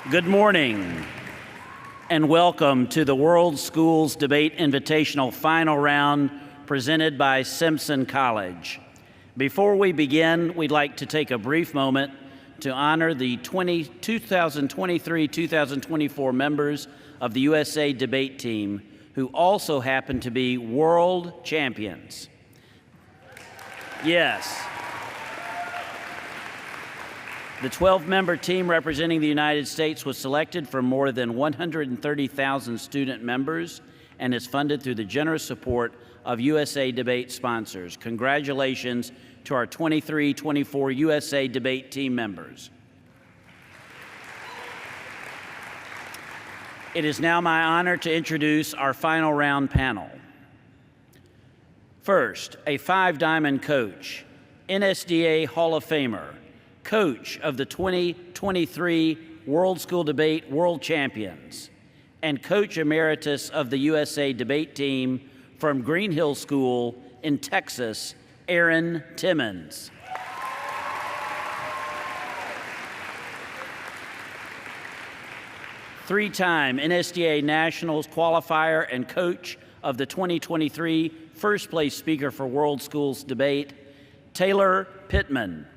Good morning, and welcome to the World Schools Debate Invitational Final Round presented by Simpson College. Before we begin, we'd like to take a brief moment to honor the 2023-2024 members of the USA Debate Team who also happen to be world champions. Yes. The 12-member team representing the United States was selected from more than 130,000 student members and is funded through the generous support of USA Debate sponsors. Congratulations to our 23-24 USA Debate team members. It is now my honor to introduce our final round panel. First, a five-diamond coach, NSDA Hall of Famer, coach of the 2023 World School Debate World Champions, and coach emeritus of the USA Debate Team from Green Hill School in Texas, Aaron Timmons. Three-time NSDA Nationals qualifier and coach of the 2023 first place speaker for World Schools Debate, Taylor Pittman.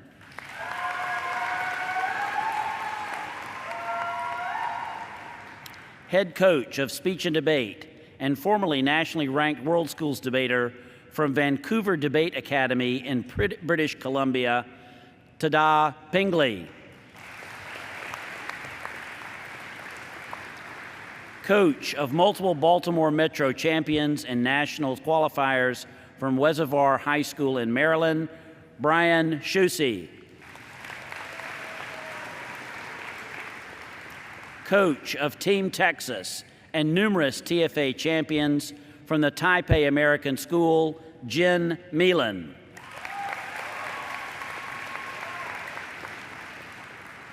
Head coach of speech and debate and formerly nationally ranked World Schools debater from Vancouver Debate Academy in British Columbia, Tada Pingley. Coach of multiple Baltimore Metro champions and nationals qualifiers from Reservoir High School in Maryland, Brian Shusey. Coach of Team Texas and numerous TFA champions from the Taipei American School, Jen Meelan.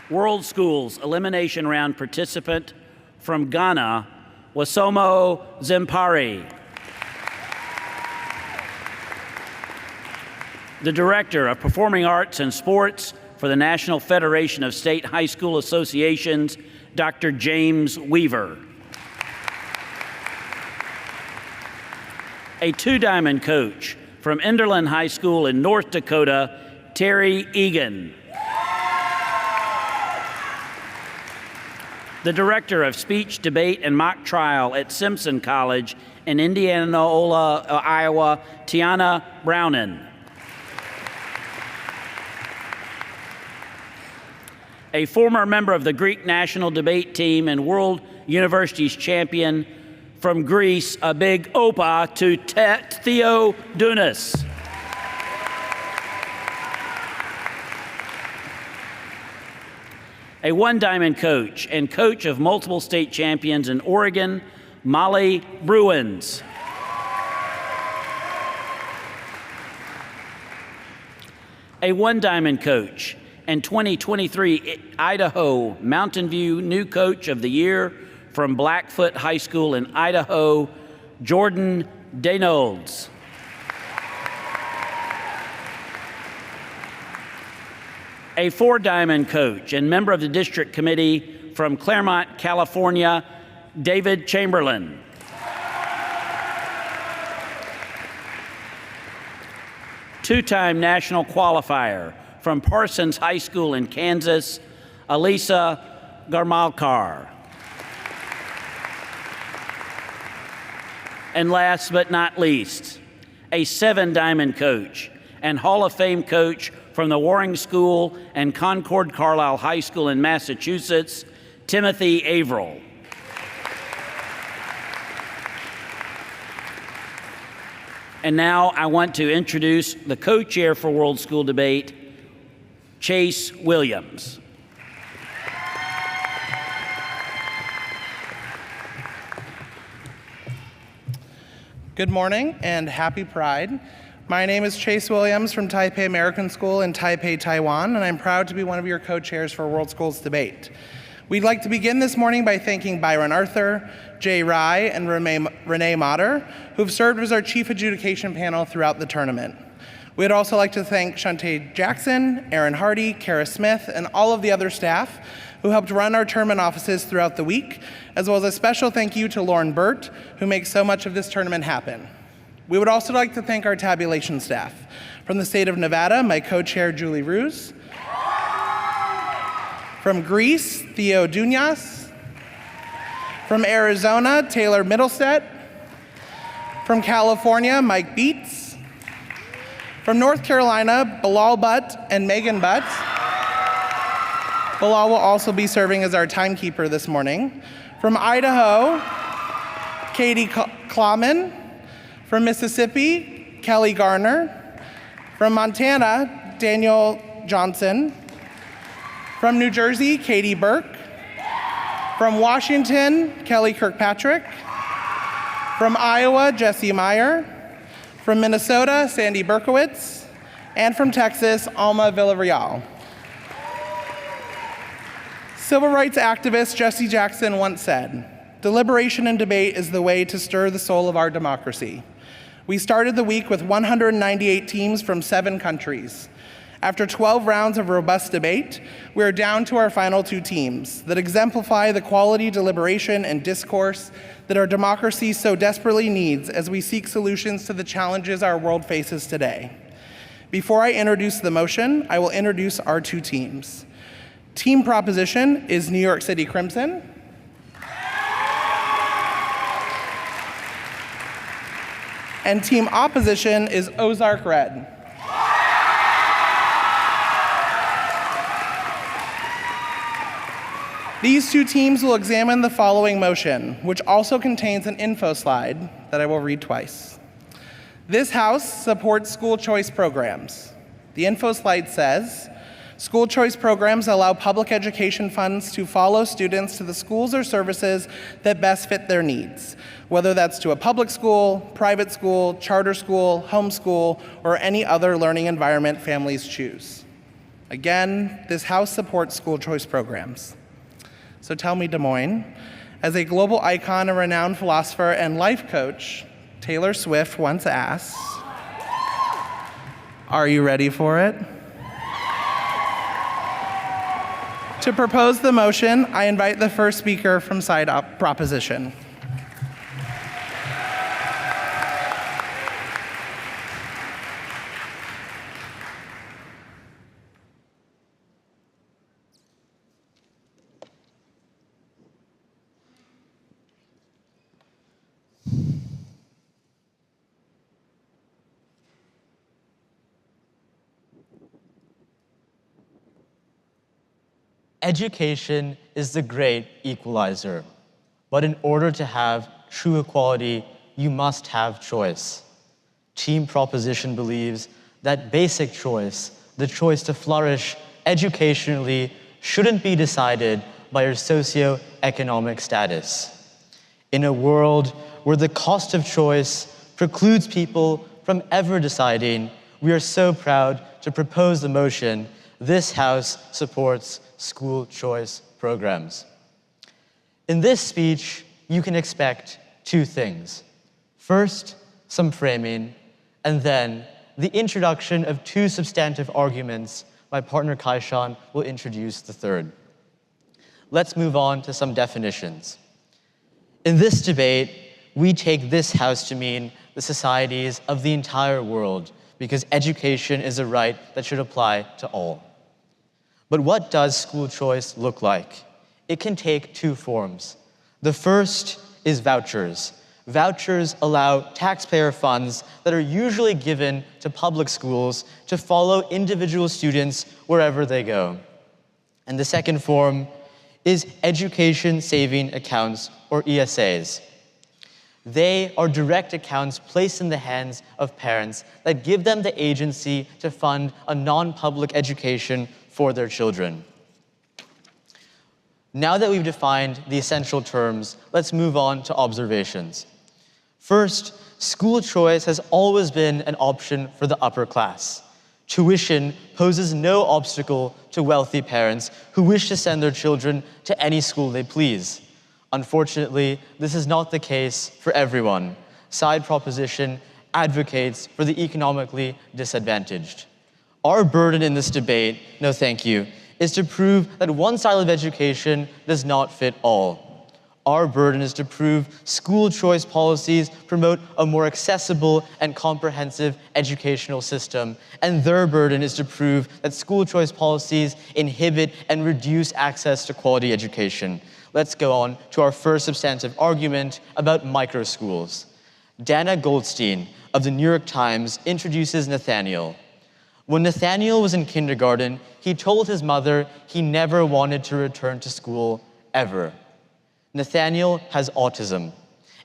World Schools Elimination Round participant from Ghana, Wasomo Zempari. The Director of Performing Arts and Sports for the National Federation of State High School Associations, Dr. James Weaver. A two-diamond coach from Enderlin High School in North Dakota, Terry Egan. The Director of Speech, Debate, and Mock Trial at Simpson College in Indianola, Iowa, Tiana Brownen. A former member of the Greek National Debate Team and World Universities champion from Greece, a big opa to Theo Dounas. A one-diamond coach and coach of multiple state champions in Oregon, Molly Bruins. A one-diamond coach and 2023 Idaho Mountain View New Coach of the Year from Blackfoot High School in Idaho, Jordan Daynolds. A four-diamond coach and member of the district committee from Claremont, California, David Chamberlain. Two-time national qualifier from Parsons High School in Kansas, Alisa Garmalkar. And last but not least, a seven-diamond coach and Hall of Fame coach from the Waring School and Concord Carlisle High School in Massachusetts, Timothy Averill. And now I want to introduce the co-chair for World School Debate, Chase Williams. Good morning and happy Pride. My name is Chase Williams from Taipei American School in Taipei, Taiwan, and I'm proud to be one of your co-chairs for World Schools Debate. We'd like to begin this morning by thanking Byron Arthur, Jay Rye, and Renee Motter, who've served as our chief adjudication panel throughout the tournament. We'd also like to thank Shantae Jackson, Aaron Hardy, Kara Smith, and all of the other staff who helped run our tournament offices throughout the week, as well as a special thank you to Lauren Burt, who makes so much of this tournament happen. We would also like to thank our tabulation staff. From the state of Nevada, my co-chair, Julie Ruse. From Greece, Theo Dunyas. From Arizona, Taylor Middlestedt. From California, Mike Beats. From North Carolina, Bilal Butt and Megan Butt. Bilal will also be serving as our timekeeper this morning. From Idaho, Katie Klauman. From Mississippi, Kelly Garner. From Montana, Daniel Johnson. From New Jersey, Katie Burke. From Washington, Kelly Kirkpatrick. From Iowa, Jesse Meyer. From Minnesota, Sandy Berkowitz. And from Texas, Alma Villarreal. Civil rights activist Jesse Jackson once said, "Deliberation and debate is the way to stir the soul of our democracy." We started the week with 198 teams from 7 countries. After 12 rounds of robust debate, we are down to our final 2 teams that exemplify the quality deliberation and discourse that our democracy so desperately needs as we seek solutions to the challenges our world faces today. Before I introduce the motion, I will introduce our 2 teams. Team proposition is New York City Crimson. And team opposition is Ozark Red. These 2 teams will examine the following motion, which also contains an info slide that I will read twice. This House supports school choice programs. The info slide says, school choice programs allow public education funds to follow students to the schools or services that best fit their needs, whether that's to a public school, private school, charter school, homeschool, or any other learning environment families choose. Again, this House supports school choice programs. So tell me, Des Moines, as a global icon, a renowned philosopher, and life coach, Taylor Swift once asked, are you ready for it? To propose the motion, I invite the first speaker from side proposition. Education is the great equalizer, but in order to have true equality, you must have choice. Team proposition believes that basic choice, the choice to flourish educationally, shouldn't be decided by your socioeconomic status. In a world where the cost of choice precludes people from ever deciding, we are so proud to propose the motion, this House supports school choice programs. In this speech, you can expect 2 things. First, some framing, and then the introduction of 2 substantive arguments. My partner Kai-Shan will introduce the third. Let's move on to some definitions. In this debate, we take this House to mean the societies of the entire world, because education is a right that should apply to all. But what does school choice look like? It can take 2 forms. The first is vouchers. Vouchers allow taxpayer funds that are usually given to public schools to follow individual students wherever they go. And the second form is education saving accounts, or ESAs. They are direct accounts placed in the hands of parents that give them the agency to fund a non-public education for their children. Now that we've defined the essential terms, let's move on to observations. First, school choice has always been an option for the upper class. Tuition poses no obstacle to wealthy parents who wish to send their children to any school they please. Unfortunately, this is not the case for everyone. Side proposition advocates for the economically disadvantaged. Our burden in this debate, no thank you, is to prove that one style of education does not fit all. Our burden is to prove school choice policies promote a more accessible and comprehensive educational system, and their burden is to prove that school choice policies inhibit and reduce access to quality education. Let's go on to our first substantive argument about microschools. Dana Goldstein of the New York Times introduces Nathaniel. When Nathaniel was in kindergarten, he told his mother he never wanted to return to school ever. Nathaniel has autism,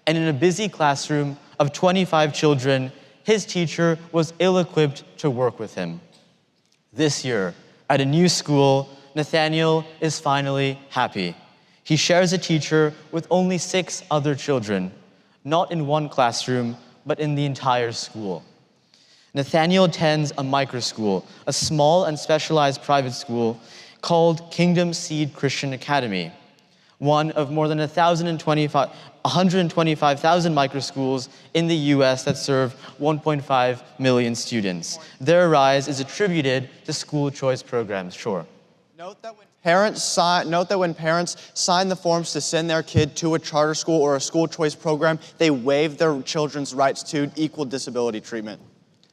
and in a busy classroom of 25 children, his teacher was ill-equipped to work with him. This year, at a new school, Nathaniel is finally happy. He shares a teacher with only 6 other children, not in one classroom, but in the entire school. Nathaniel attends a microschool, a small and specialized private school called Kingdom Seed Christian Academy, one of more than 125,000 microschools in the US that serve 1.5 million students. Their rise is attributed to school choice programs. Sure. Note that when parents sign the forms to send their kid to a charter school or a school choice program, they waive their children's rights to equal disability treatment.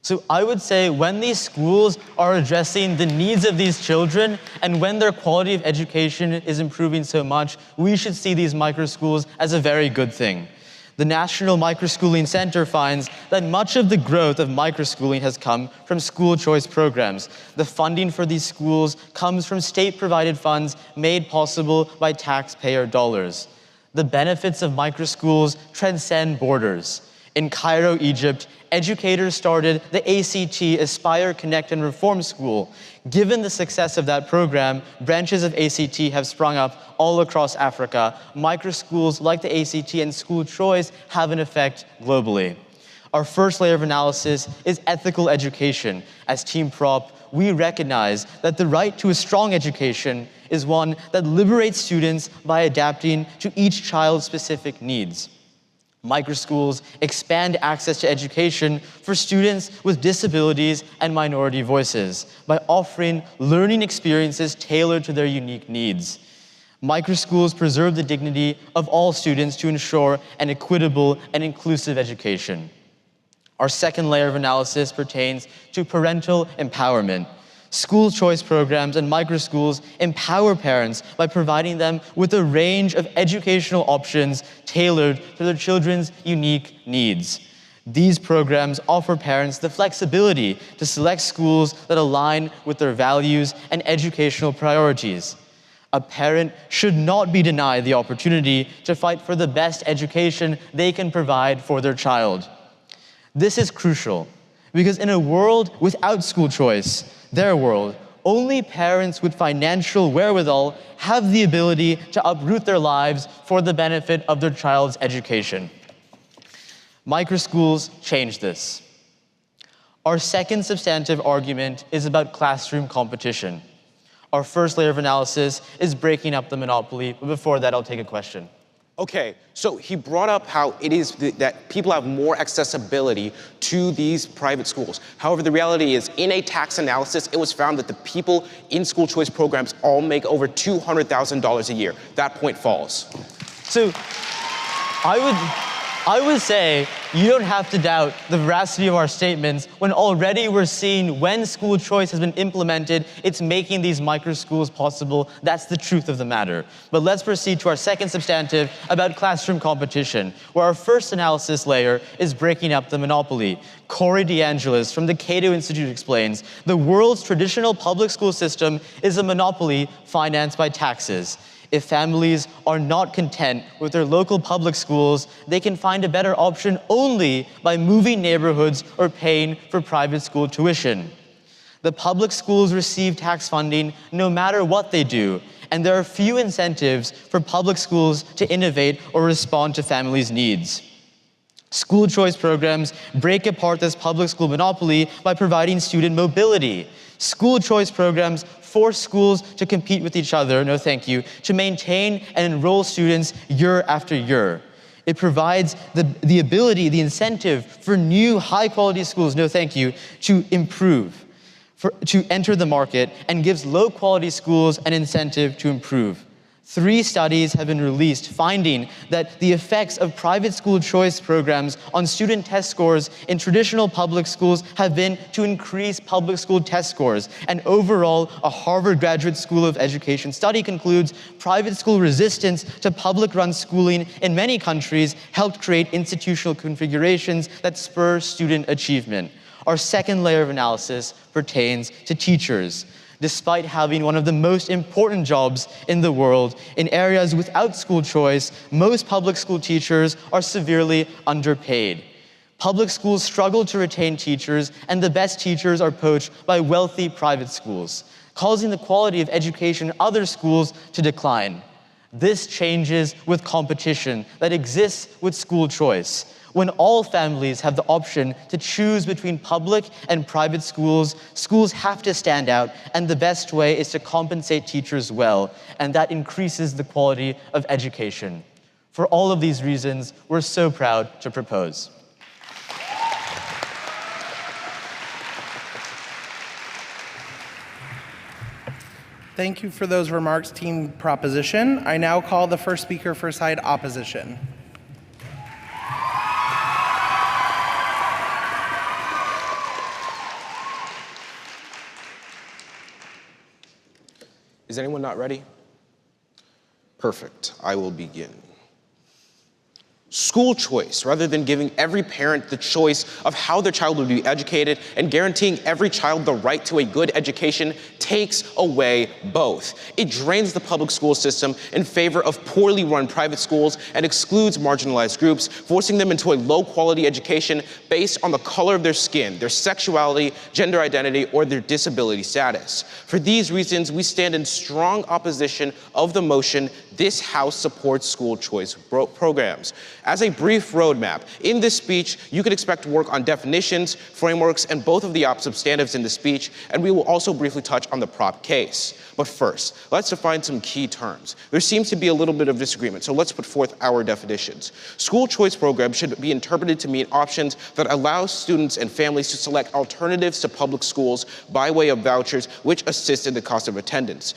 So I would say when these schools are addressing the needs of these children and when their quality of education is improving so much, we should see these microschools as a very good thing. The National Microschooling Center finds that much of the growth of microschooling has come from school choice programs. The funding for these schools comes from state-provided funds made possible by taxpayer dollars. The benefits of microschools transcend borders. In Cairo, Egypt, educators started the ACT, Aspire, Connect, and Reform School. Given the success of that program, branches of ACT have sprung up all across Africa. Microschools like the ACT and school choice have an effect globally. Our first layer of analysis is ethical education. As Team Prop, we recognize that the right to a strong education is one that liberates students by adapting to each child's specific needs. Microschools expand access to education for students with disabilities and minority voices by offering learning experiences tailored to their unique needs. Microschools preserve the dignity of all students to ensure an equitable and inclusive education. Our second layer of analysis pertains to parental empowerment. School choice programs and microschools empower parents by providing them with a range of educational options tailored to their children's unique needs. These programs offer parents the flexibility to select schools that align with their values and educational priorities. A parent should not be denied the opportunity to fight for the best education they can provide for their child. This is crucial because in a world without school choice, their world, only parents with financial wherewithal have the ability to uproot their lives for the benefit of their child's education. Microschools change this. Our second substantive argument is about classroom competition. Our first layer of analysis is breaking up the monopoly, but before that, I'll take a question. Okay, so he brought up how it is that people have more accessibility to these private schools. However, the reality is, in a tax analysis, it was found that the people in school choice programs all make over $200,000 a year. That point falls. So I would say you don't have to doubt the veracity of our statements when already we're seeing when school choice has been implemented, it's making these microschools possible. That's the truth of the matter. But let's proceed to our second substantive about classroom competition, where our first analysis layer is breaking up the monopoly. Corey DeAngelis from the Cato Institute explains, the world's traditional public school system is a monopoly financed by taxes. If families are not content with their local public schools, they can find a better option only by moving neighborhoods or paying for private school tuition. The public schools receive tax funding no matter what they do, and there are few incentives for public schools to innovate or respond to families' needs. School choice programs break apart this public school monopoly by providing student mobility. School choice programs force schools to compete with each other, no thank you, to maintain and enroll students year after year. It provides the ability, the incentive for new high-quality schools, no thank you, to improve. to enter the market and gives low-quality schools an incentive to improve. 3 studies have been released finding that the effects of private school choice programs on student test scores in traditional public schools have been to increase public school test scores. And overall, a Harvard Graduate School of Education study concludes private school resistance to public-run schooling in many countries helped create institutional configurations that spur student achievement. Our second layer of analysis pertains to teachers. Despite having one of the most important jobs in the world, in areas without school choice, most public school teachers are severely underpaid. Public schools struggle to retain teachers, and the best teachers are poached by wealthy private schools, causing the quality of education in other schools to decline. This changes with competition that exists with school choice. When all families have the option to choose between public and private schools, schools have to stand out, and the best way is to compensate teachers well, and that increases the quality of education. For all of these reasons, we're so proud to propose. Thank you for those remarks, Team Proposition. I now call the first speaker for side opposition. Is anyone not ready? Perfect. I will begin. School choice, rather than giving every parent the choice of how their child will be educated and guaranteeing every child the right to a good education, takes away both. It drains the public school system in favor of poorly run private schools and excludes marginalized groups, forcing them into a low-quality education based on the color of their skin, their sexuality, gender identity, or their disability status. For these reasons, we stand in strong opposition of the motion, "This House supports school choice programs." As a brief roadmap, in this speech, you can expect work on definitions, frameworks, and both of the substantives in the speech, and we will also briefly touch on the prop case. But first, let's define some key terms. There seems to be a little bit of disagreement, so let's put forth our definitions. School choice programs should be interpreted to mean options that allow students and families to select alternatives to public schools by way of vouchers, which assist in the cost of attendance.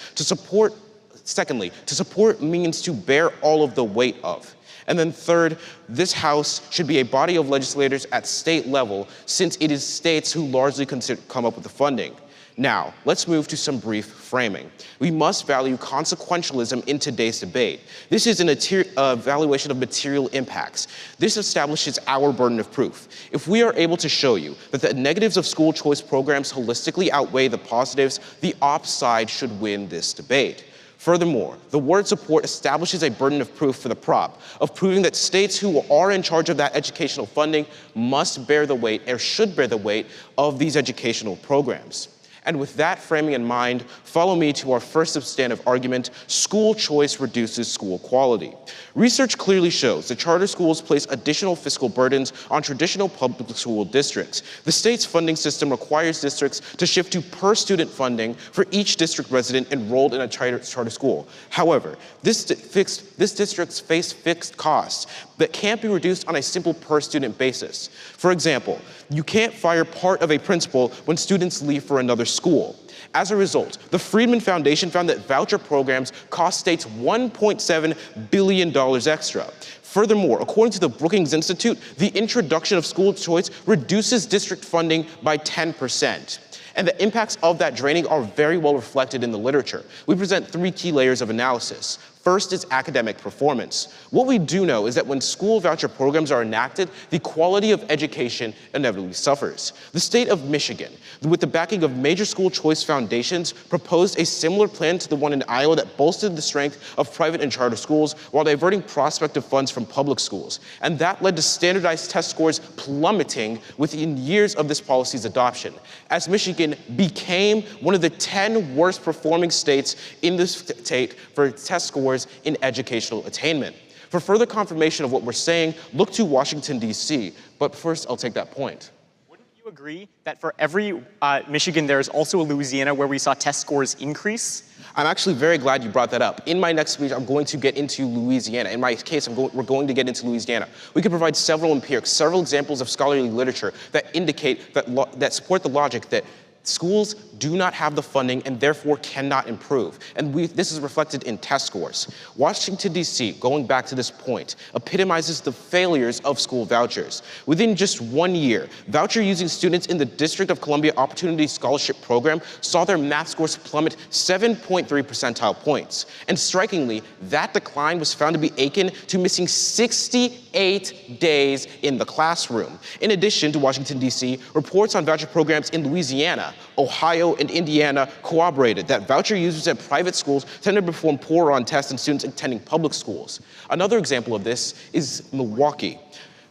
Secondly, to support means to bear all of the weight of. And then third, this House should be a body of legislators at state level, since it is states who largely come up with the funding. Now, let's move to some brief framing. We must value consequentialism in today's debate. This is an evaluation of material impacts. This establishes our burden of proof. If we are able to show you that the negatives of school choice programs holistically outweigh the positives, the op side should win this debate. Furthermore, the word support establishes a burden of proof for the prop, of proving that states who are in charge of that educational funding must bear the weight, or should bear the weight, of these educational programs. And with that framing in mind, follow me to our first substantive argument: school choice reduces school quality. Research clearly shows that charter schools place additional fiscal burdens on traditional public school districts. The state's funding system requires districts to shift to per-student funding for each district resident enrolled in a charter school. However, this districts face fixed costs that can't be reduced on a simple per-student basis. For example, you can't fire part of a principal when students leave for another school. As a result, the Friedman Foundation found that voucher programs cost states $1.7 billion extra. Furthermore, according to the Brookings Institute, the introduction of school choice reduces district funding by 10%. And the impacts of that draining are very well reflected in the literature. We present 3 key layers of analysis. First is academic performance. What we do know is that when school voucher programs are enacted, the quality of education inevitably suffers. The state of Michigan, with the backing of major school choice foundations, proposed a similar plan to the one in Iowa that bolstered the strength of private and charter schools while diverting prospective funds from public schools. And that led to standardized test scores plummeting within years of this policy's adoption, as Michigan became one of the 10 worst performing states in the state for test scores in educational attainment. For further confirmation of what we're saying, look to Washington, D.C. But first, I'll take that point. Wouldn't you agree that for every Michigan, there is also a Louisiana where we saw test scores increase? I'm actually very glad you brought that up. In my next speech, I'm going to get into Louisiana. In my case, we're going to get into Louisiana. We can provide several empirics, several examples of scholarly literature that indicate, that support the logic that Schools do not have the funding and therefore cannot improve. And this is reflected in test scores. Washington, D.C., going back to this point, epitomizes the failures of school vouchers. Within just 1 year, voucher-using students in the District of Columbia Opportunity Scholarship Program saw their math scores plummet 7.3 percentile points. And strikingly, that decline was found to be akin to missing 68 days in the classroom. In addition to Washington, D.C., reports on voucher programs in Louisiana, Ohio, and Indiana corroborated that voucher users at private schools tend to perform poorer on tests than students attending public schools. Another example of this is Milwaukee.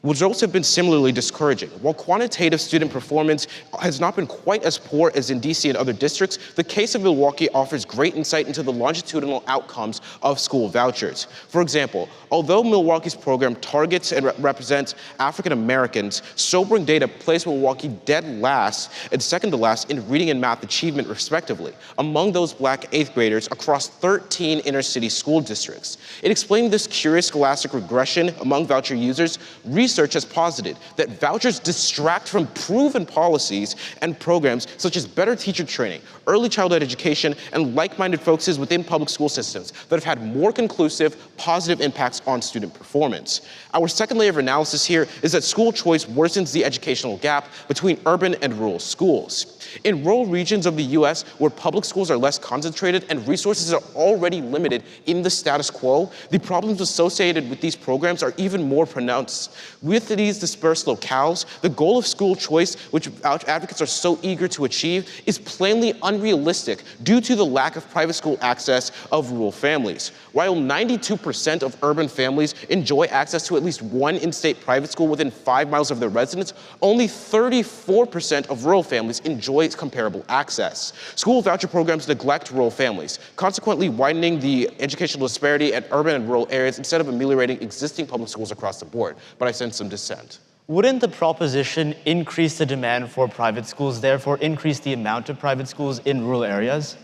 Results have been similarly discouraging. While quantitative student performance has not been quite as poor as in DC and other districts, the case of Milwaukee offers great insight into the longitudinal outcomes of school vouchers. For example, although Milwaukee's program targets and represents African Americans, sobering data place Milwaukee dead last and second to last in reading and math achievement respectively, among those Black 8th graders across 13 inner-city school districts. In explaining this curious scholastic regression among voucher users, research has posited that vouchers distract from proven policies and programs such as better teacher training, early childhood education, and like-minded focuses within public school systems that have had more conclusive, positive impacts on student performance. Our second layer of analysis here is that school choice worsens the educational gap between urban and rural schools. In rural regions of the U.S. where public schools are less concentrated and resources are already limited in the status quo, the problems associated with these programs are even more pronounced. With these dispersed locales, the goal of school choice, which advocates are so eager to achieve, is plainly unrealistic due to the lack of private school access of rural families. While 92% of urban families enjoy access to at least one in-state private school within 5 miles of their residence, only 34% of rural families enjoy comparable access. School voucher programs neglect rural families, consequently widening the educational disparity at urban and rural areas instead of ameliorating existing public schools across the board. But I sense some dissent. Wouldn't the proposition increase the demand for private schools, therefore increase the amount of private schools in rural areas?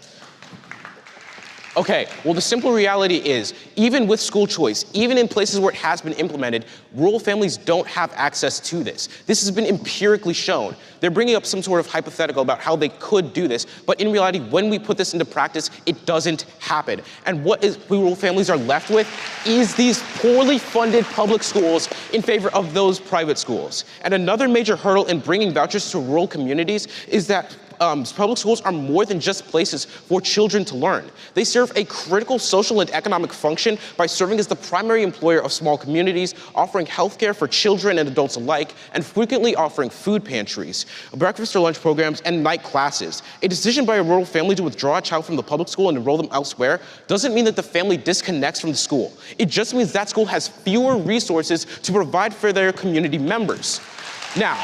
Okay, well, the simple reality is, even with school choice, even in places where it has been implemented, rural families don't have access to this. This has been empirically shown. They're bringing up some sort of hypothetical about how they could do this, but in reality, when we put this into practice, it doesn't happen. And what rural families are left with is these poorly funded public schools in favor of those private schools. And another major hurdle in bringing vouchers to rural communities is that public schools are more than just places for children to learn. They serve a critical social and economic function by serving as the primary employer of small communities, offering healthcare for children and adults alike, and frequently offering food pantries, breakfast or lunch programs, and night classes. A decision by a rural family to withdraw a child from the public school and enroll them elsewhere doesn't mean that the family disconnects from the school. It just means that school has fewer resources to provide for their community members. Now,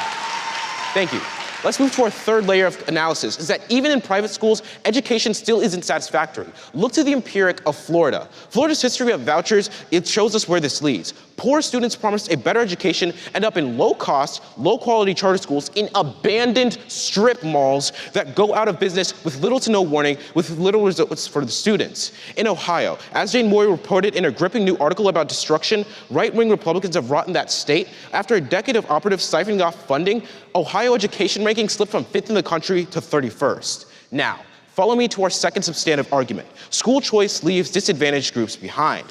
thank you. Let's move to our third layer of analysis, is that even in private schools, education still isn't satisfactory. Look to the empiric of Florida. Florida's history of vouchers, it shows us where this leads. Poor students promised a better education end up in low-cost, low-quality charter schools in abandoned strip malls that go out of business with little to no warning, with little results for the students. In Ohio, as Jane Moore reported in her gripping new article about destruction, right-wing Republicans have rotten that state. After a decade of operatives siphoning off funding, Ohio education ranking slipped from 5th in the country to 31st. Now, follow me to our second substantive argument. School choice leaves disadvantaged groups behind.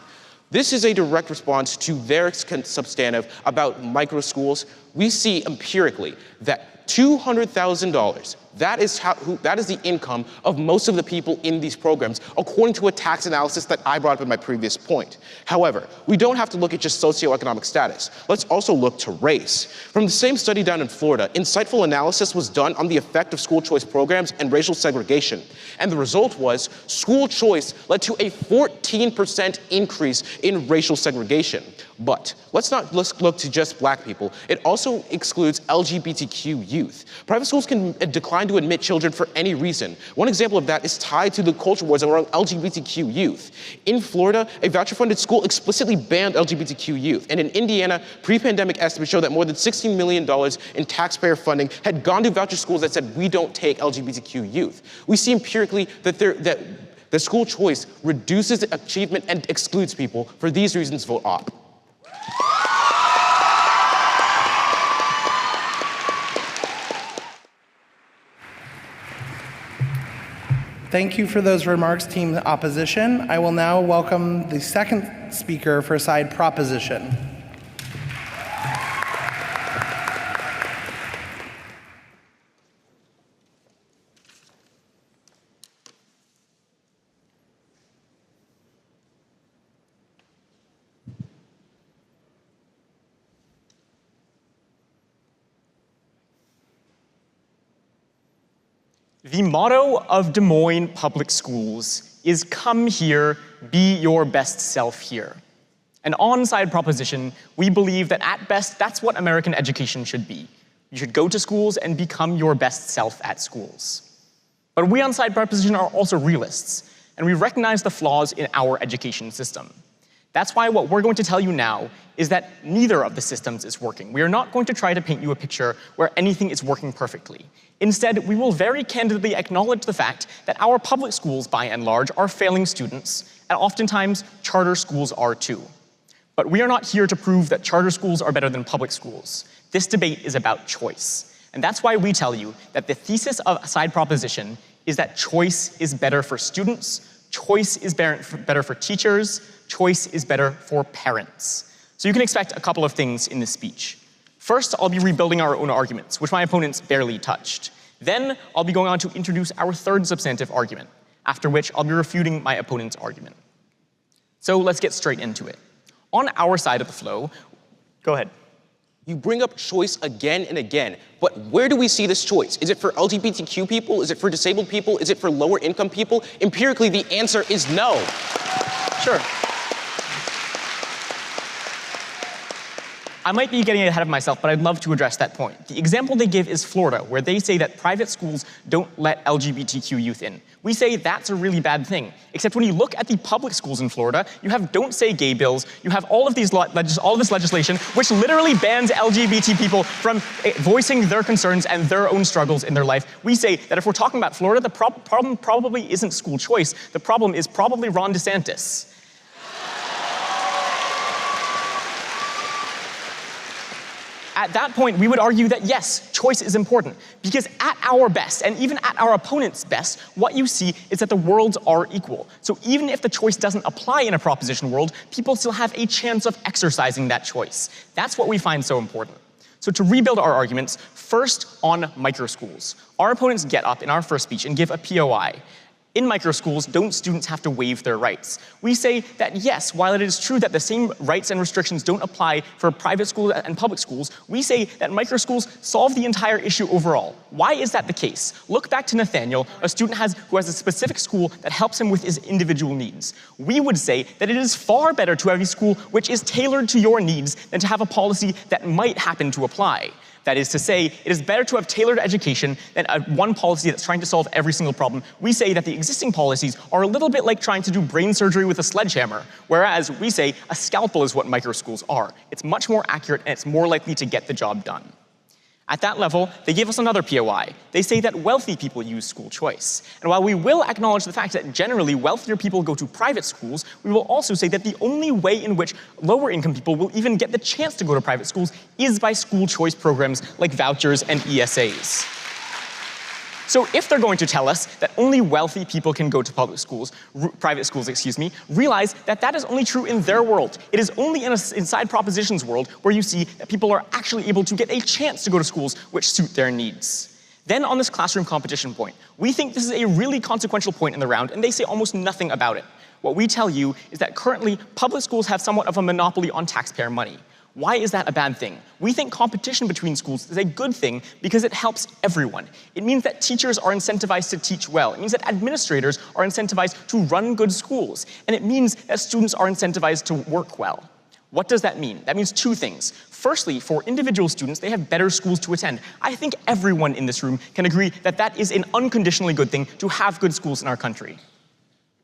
This is a direct response to their substantive about micro schools. We see empirically that $200,000, that is the income of most of the people in these programs, according to a tax analysis that I brought up in my previous point. However, we don't have to look at just socioeconomic status. Let's also look to race. From the same study down in Florida, insightful analysis was done on the effect of school choice programs and racial segregation. And the result was school choice led to a 14% increase in racial segregation. But let's look to just Black people. It also excludes LGBTQ youth. Private schools can decline to admit children for any reason. One example of that is tied to the culture wars around LGBTQ youth. In Florida, a voucher-funded school explicitly banned LGBTQ youth. And in Indiana, pre-pandemic estimates show that more than $16 million in taxpayer funding had gone to voucher schools that said, we don't take LGBTQ youth. We see empirically that the school choice reduces achievement and excludes people. For these reasons, vote op. Thank you for those remarks, Team Opposition. I will now welcome the second speaker for side proposition. The motto of Des Moines Public Schools is "Come here, be your best self here." And on side proposition, we believe that at best, that's what American education should be. You should go to schools and become your best self at schools. But we on side proposition are also realists, and we recognize the flaws in our education system. That's why what we're going to tell you now is that neither of the systems is working. We are not going to try to paint you a picture where anything is working perfectly. Instead, we will very candidly acknowledge the fact that our public schools, by and large, are failing students, and oftentimes charter schools are too. But we are not here to prove that charter schools are better than public schools. This debate is about choice. And that's why we tell you that the thesis of side proposition is that choice is better for students, choice is better for teachers, choice is better for parents. So you can expect a couple of things in this speech. First, I'll be rebuilding our own arguments, which my opponents barely touched. Then, I'll be going on to introduce our third substantive argument, after which I'll be refuting my opponent's argument. So let's get straight into it. On our side of the flow, go ahead. You bring up choice again and again, but where do we see this choice? Is it for LGBTQ people? Is it for disabled people? Is it for lower income people? Empirically, the answer is no. Sure. I might be getting ahead of myself, but I'd love to address that point. The example they give is Florida, where they say that private schools don't let LGBTQ youth in. We say that's a really bad thing. Except when you look at the public schools in Florida, you have don't say gay bills, you have all of this legislation which literally bans LGBT people from voicing their concerns and their own struggles in their life. We say that if we're talking about Florida, the problem probably isn't school choice. The problem is probably Ron DeSantis. At that point, we would argue that yes, choice is important, because at our best, and even at our opponent's best, what you see is that the worlds are equal. So even if the choice doesn't apply in a proposition world, people still have a chance of exercising that choice. That's what we find so important. So to rebuild our arguments, first on microschools. Our opponents get up in our first speech and give a POI. In microschools, don't students have to waive their rights? We say that yes, while it is true that the same rights and restrictions don't apply for private schools and public schools, we say that microschools solve the entire issue overall. Why is that the case? Look back to Nathaniel, a student who has a specific school that helps him with his individual needs. We would say that it is far better to have a school which is tailored to your needs than to have a policy that might happen to apply. That is to say, it is better to have tailored education than one policy that's trying to solve every single problem. We say that the existing policies are a little bit like trying to do brain surgery with a sledgehammer, whereas we say a scalpel is what microschools are. It's much more accurate and it's more likely to get the job done. At that level, they give us another POI. They say that wealthy people use school choice. And while we will acknowledge the fact that generally wealthier people go to private schools, we will also say that the only way in which lower income people will even get the chance to go to private schools is by school choice programs like vouchers and ESAs. So if they're going to tell us that only wealthy people can go to private schools, realize that that is only true in their world. It is only in inside propositions world where you see that people are actually able to get a chance to go to schools which suit their needs. Then on this classroom competition point, we think this is a really consequential point in the round, and they say almost nothing about it. What we tell you is that currently public schools have somewhat of a monopoly on taxpayer money. Why is that a bad thing? We think competition between schools is a good thing because it helps everyone. It means that teachers are incentivized to teach well. It means that administrators are incentivized to run good schools. And it means that students are incentivized to work well. What does that mean? That means two things. Firstly, for individual students, they have better schools to attend. I think everyone in this room can agree that that is an unconditionally good thing to have good schools in our country.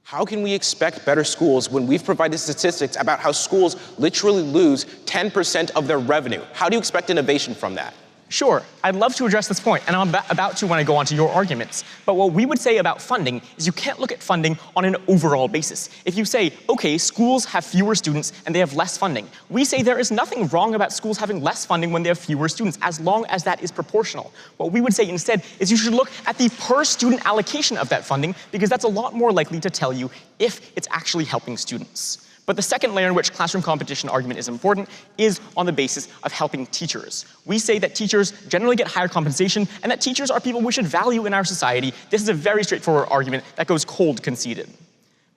How can we expect better schools when we've provided statistics about how schools literally lose 10% of their revenue? How do you expect innovation from that? Sure, I'd love to address this point, and I'm about to when I go on to your arguments. But what we would say about funding is you can't look at funding on an overall basis. If you say, okay, schools have fewer students and they have less funding, we say there is nothing wrong about schools having less funding when they have fewer students, as long as that is proportional. What we would say instead is you should look at the per-student allocation of that funding, because that's a lot more likely to tell you if it's actually helping students. But the second layer in which classroom competition argument is important is on the basis of helping teachers. We say that teachers generally get higher compensation and that teachers are people we should value in our society. This is a very straightforward argument that goes cold conceded.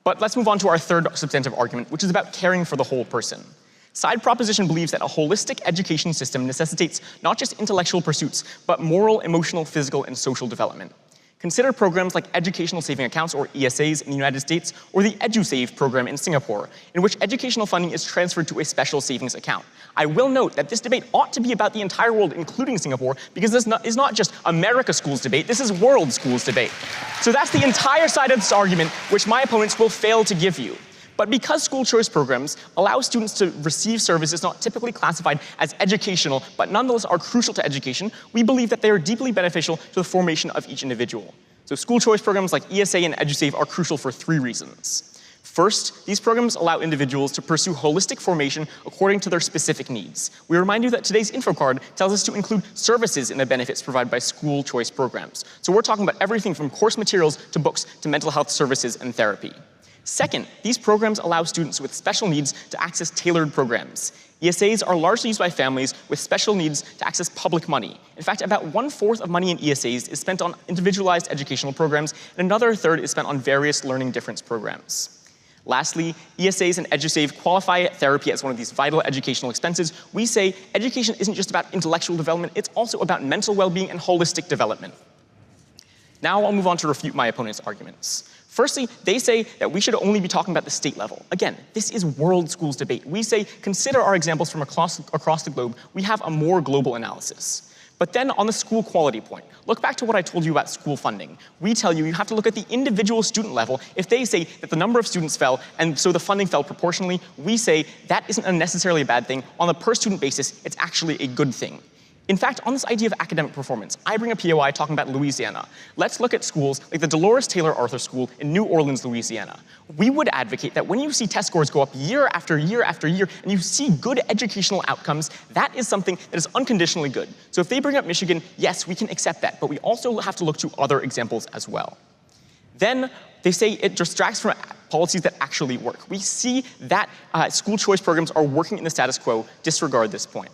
But let's move on to our third substantive argument, which is about caring for the whole person. Side proposition believes that a holistic education system necessitates not just intellectual pursuits, but moral, emotional, physical, and social development. Consider programs like Educational Saving Accounts, or ESAs, in the United States, or the EduSave program in Singapore, in which educational funding is transferred to a special savings account. I will note that this debate ought to be about the entire world, including Singapore, because this is not just America schools debate, this is world schools debate. So that's the entire side of this argument, which my opponents will fail to give you. But because school choice programs allow students to receive services not typically classified as educational, but nonetheless are crucial to education, we believe that they are deeply beneficial to the formation of each individual. So school choice programs like ESA and EduSave are crucial for 3 reasons. First, these programs allow individuals to pursue holistic formation according to their specific needs. We remind you that today's info card tells us to include services in the benefits provided by school choice programs. So we're talking about everything from course materials to books to mental health services and therapy. Second, these programs allow students with special needs to access tailored programs. ESAs are largely used by families with special needs to access public money. In fact, about 1/4 of money in ESAs is spent on individualized educational programs, and another third is spent on various learning difference programs. Lastly, ESAs and EduSave qualify therapy as one of these vital educational expenses. We say education isn't just about intellectual development, it's also about mental well-being and holistic development. Now I'll move on to refute my opponent's arguments. Firstly, they say that we should only be talking about the state level. Again, this is world schools debate. We say, consider our examples from across the globe. We have a more global analysis. But then on the school quality point, look back to what I told you about school funding. We tell you have to look at the individual student level. If they say that the number of students fell and so the funding fell proportionally, we say that isn't necessarily a bad thing. On a per student basis, it's actually a good thing. In fact, on this idea of academic performance, I bring a POI talking about Louisiana. Let's look at schools like the Dolores Taylor Arthur School in New Orleans, Louisiana. We would advocate that when you see test scores go up year after year after year, and you see good educational outcomes, that is something that is unconditionally good. So if they bring up Michigan, yes, we can accept that, but we also have to look to other examples as well. Then they say it distracts from policies that actually work. We see that school choice programs are working in the status quo. Disregard this point.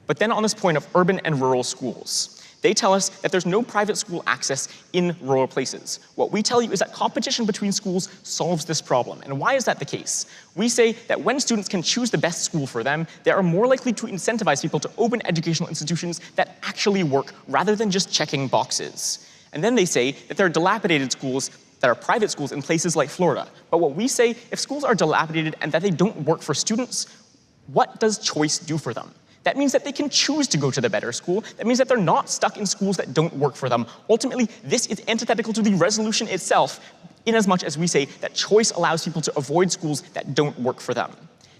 But then on this point of urban and rural schools, they tell us that there's no private school access in rural places. What we tell you is that competition between schools solves this problem. And why is that the case? We say that when students can choose the best school for them, they are more likely to incentivize people to open educational institutions that actually work rather than just checking boxes. And then they say that there are dilapidated schools that are private schools in places like Florida. But what we say, if schools are dilapidated and that they don't work for students, what does choice do for them? That means that they can choose to go to the better school. That means that they're not stuck in schools that don't work for them. Ultimately, this is antithetical to the resolution itself, in as much as we say that choice allows people to avoid schools that don't work for them.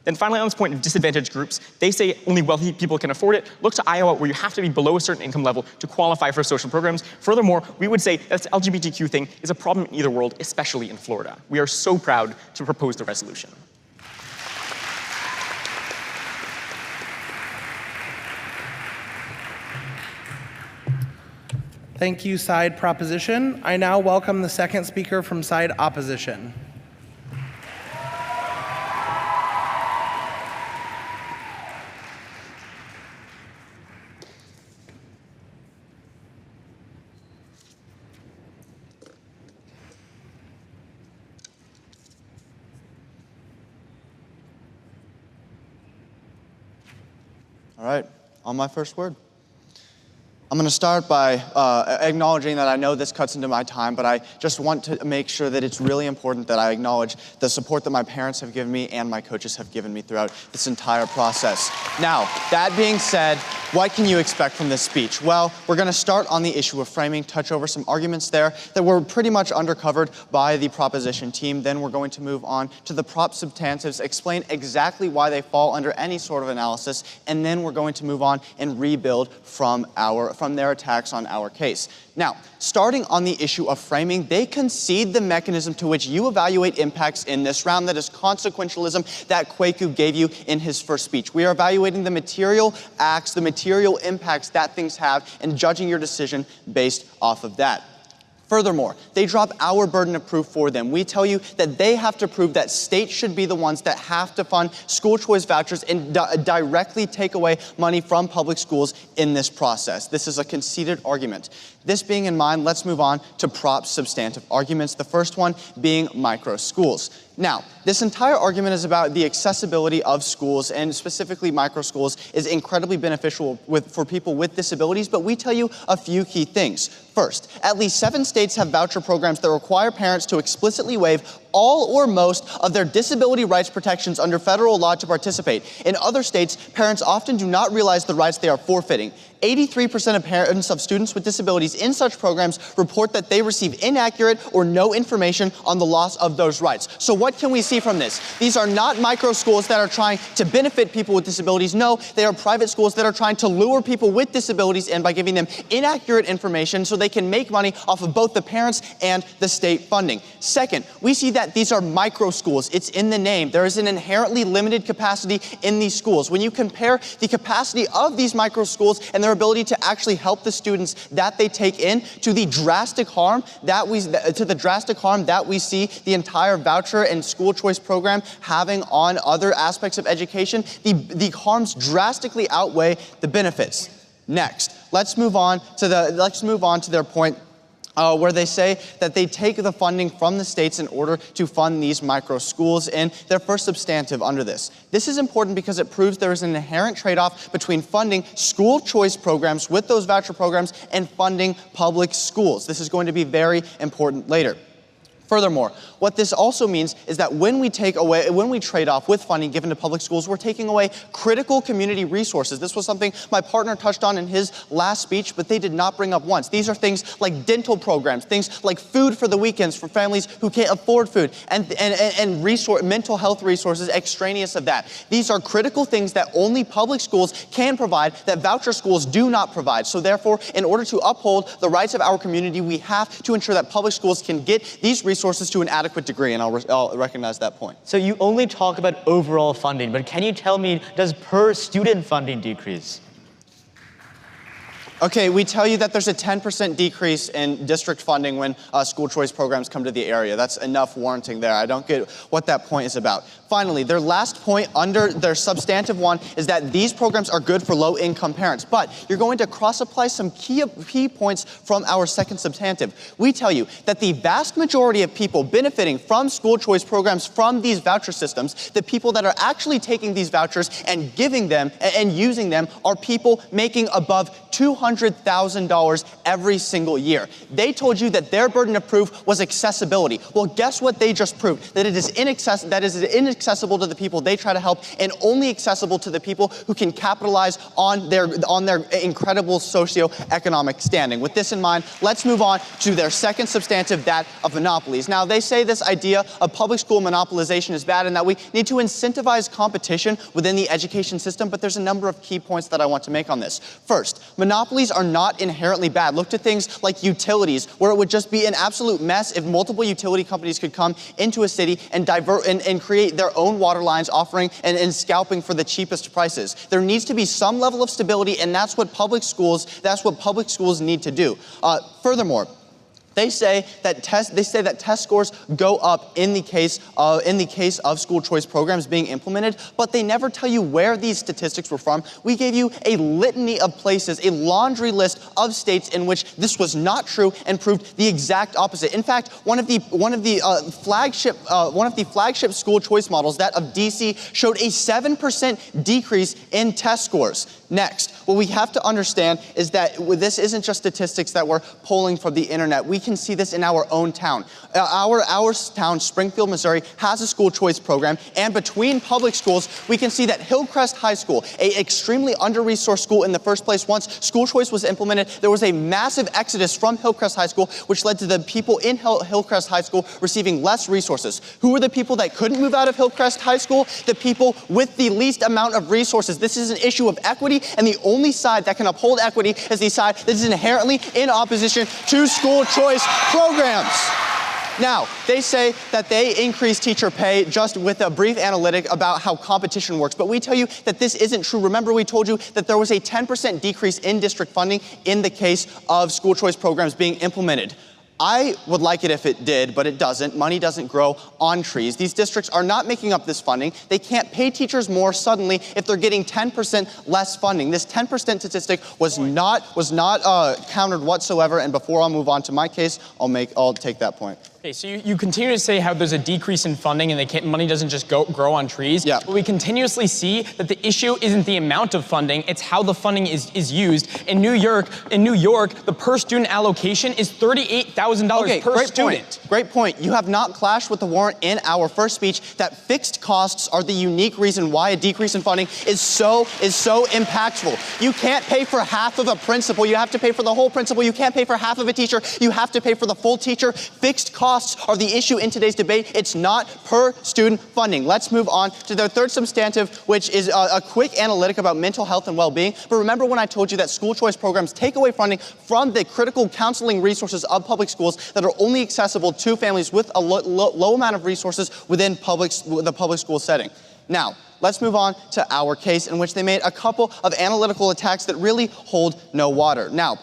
Then finally, on this point of disadvantaged groups, they say only wealthy people can afford it. Look to Iowa, where you have to be below a certain income level to qualify for social programs. Furthermore, we would say that this LGBTQ thing is a problem in either world, especially in Florida. We are so proud to propose the resolution. Thank you, side proposition. I now welcome the second speaker from side opposition. All right, on my first word. I'm going to start by acknowledging that I know this cuts into my time, but I just want to make sure that it's really important that I acknowledge the support that my parents have given me and my coaches have given me throughout this entire process. Now, that being said, what can you expect from this speech? Well, we're going to start on the issue of framing, touch over some arguments there that were pretty much undercovered by the proposition team. Then we're going to move on to the prop substantives, explain exactly why they fall under any sort of analysis, and then we're going to move on and rebuild from their attacks on our case. Now, starting on the issue of framing, they concede the mechanism to which you evaluate impacts in this round, that is consequentialism, that Kwaku gave you in his first speech. We are evaluating the material acts, the material impacts that things have, and judging your decision based off of that. Furthermore, they drop our burden of proof for them. We tell you that they have to prove that states should be the ones that have to fund school choice vouchers and directly take away money from public schools in this process. This is a conceded argument. This being in mind, let's move on to prop substantive arguments, the first one being micro schools. Now, this entire argument is about the accessibility of schools, and specifically micro schools is incredibly beneficial for people with disabilities, but we tell you a few key things. First, at least 7 states have voucher programs that require parents to explicitly waive all or most of their disability rights protections under federal law to participate. In other states, parents often do not realize the rights they are forfeiting. 83% of parents of students with disabilities in such programs report that they receive inaccurate or no information on the loss of those rights. So what can we see from this? These are not micro schools that are trying to benefit people with disabilities. No, they are private schools that are trying to lure people with disabilities in by giving them inaccurate information so they can make money off of both the parents and the state funding. Second, we see that these are micro schools. It's in the name. There is an inherently limited capacity in these schools. When you compare the capacity of these micro schools and their ability to actually help the students that they take in to the drastic harm that we see the entire voucher and school choice program having on other aspects of education, the harms drastically outweigh the benefits. Next, let's move on to their point where they say that they take the funding from the states in order to fund these micro schools, and their first substantive under this. This is important because it proves there is an inherent trade-off between funding school choice programs with those voucher programs and funding public schools. This is going to be very important later. Furthermore, what this also means is that when we trade off with funding given to public schools, we're taking away critical community resources. This was something my partner touched on in his last speech, but they did not bring up once. These are things like dental programs, things like food for the weekends for families who can't afford food, and mental health resources extraneous of that. These are critical things that only public schools can provide that voucher schools do not provide. So therefore, in order to uphold the rights of our community, we have to ensure that public schools can get these resources to an adequate degree, and I'll recognize that point. So you only talk about overall funding, but can you tell me, does per student funding decrease? Okay, we tell you that there's a 10% decrease in district funding when school choice programs come to the area. That's enough warranting there. I don't get what that point is about. Finally, their last point under their substantive one is that these programs are good for low-income parents. But you're going to cross-apply some key points from our second substantive. We tell you that the vast majority of people benefiting from school choice programs from these voucher systems, the people that are actually taking these vouchers and giving them and using them, are people making above $200,000 every single year. They told you that their burden of proof was accessibility. Well, guess what they just proved? That it is inaccessible to the people they try to help, and only accessible to the people who can capitalize on their incredible socioeconomic standing. With this in mind, let's move on to their second substantive, that of monopolies. Now, they say this idea of public school monopolization is bad and that we need to incentivize competition within the education system, but there's a number of key points that I want to make on this. First, monopolies are not inherently bad. Look to things like utilities, where it would just be an absolute mess if multiple utility companies could come into a city and create their own water lines, offering and scalping for the cheapest prices. There needs to be some level of stability, and that's what public schools need to do. Furthermore, They say that test scores go up in the case of school choice programs being implemented, but they never tell you where these statistics were from. We gave you a litany of places, a laundry list of states in which this was not true and proved the exact opposite. In fact, one of the flagship school choice models, that of DC, showed a 7% decrease in test scores. Next, what we have to understand is that this isn't just statistics that we're pulling from the internet. We can see this in our own town. Our town, Springfield, Missouri, has a school choice program, and between public schools, we can see that Hillcrest High School, an extremely under-resourced school in the first place, once school choice was implemented, there was a massive exodus from Hillcrest High School, which led to the people in Hillcrest High School receiving less resources. Who were the people that couldn't move out of Hillcrest High School? The people with the least amount of resources. This is an issue of equity, and the only side that can uphold equity is the side that is inherently in opposition to school choice programs. Now, they say that they increase teacher pay just with a brief analytic about how competition works, but we tell you that this isn't true. Remember, we told you that there was a 10% decrease in district funding in the case of school choice programs being implemented. I would like it if it did, but it doesn't. Money doesn't grow on trees. These districts are not making up this funding. They can't pay teachers more suddenly if they're getting 10% less funding. This 10% statistic was not countered whatsoever, and before I'll move on to my case, I'll take that point. Okay, so you continue to say how there's a decrease in funding and money doesn't just grow on trees. Yeah. But we continuously see that the issue isn't the amount of funding, it's how the funding is used. In New York, the per student allocation is $38,000 per student. Great point. You have not clashed with the warrant in our first speech that fixed costs are the unique reason why a decrease in funding is so impactful. You can't pay for half of a principal. You have to pay for the whole principal. You can't pay for half of a teacher. You have to pay for the full teacher. Fixed costs are the issue in today's debate. It's not per student funding. Let's move on to their third substantive, which is a quick analytic about mental health and well-being. But remember when I told you that school choice programs take away funding from the critical counseling resources of public schools that are only accessible to families with a low amount of resources within the public school setting. Now, let's move on to our case in which they made a couple of analytical attacks that really hold no water. Now,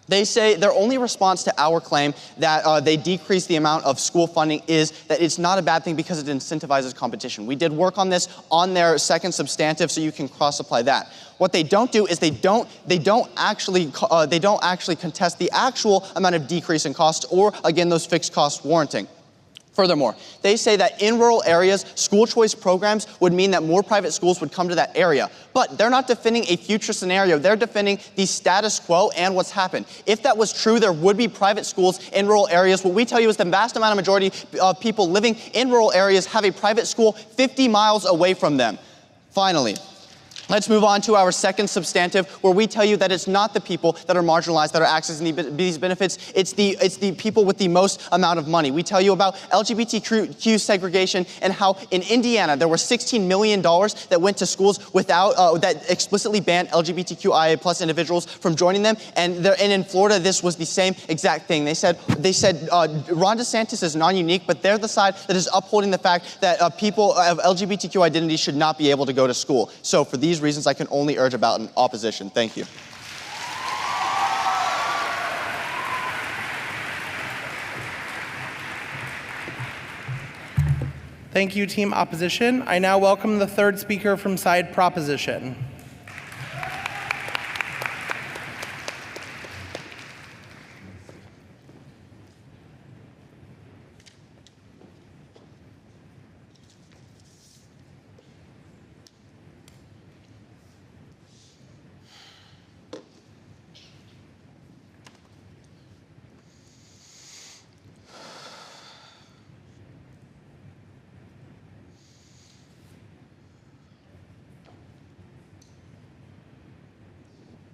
they say their only response to our claim that they decrease the amount of school funding is that it's not a bad thing because it incentivizes competition. We did work on this on their second substantive, so you can cross-apply that. What they don't do is they don't actually contest the actual amount of decrease in costs or, again, those fixed costs warranting. Furthermore, they say that in rural areas, school choice programs would mean that more private schools would come to that area. But they're not defending a future scenario. They're defending the status quo and what's happened. If that was true, there would be private schools in rural areas. What we tell you is the vast amount of majority of people living in rural areas have a private school 50 miles away from them. Finally, let's move on to our second substantive, where we tell you that it's not the people that are marginalized that are accessing these benefits. It's the people with the most amount of money. We tell you about LGBTQ segregation and how in Indiana there were $16 million that went to schools without that explicitly banned LGBTQIA+ individuals from joining them. And in Florida, this was the same exact thing. They said Ron DeSantis is non-unique, but they're the side that is upholding the fact that people of LGBTQ identity should not be able to go to school. So for these reasons, I can only urge about an opposition. Thank you. Thank you, Team Opposition. I now welcome the third speaker from side Proposition.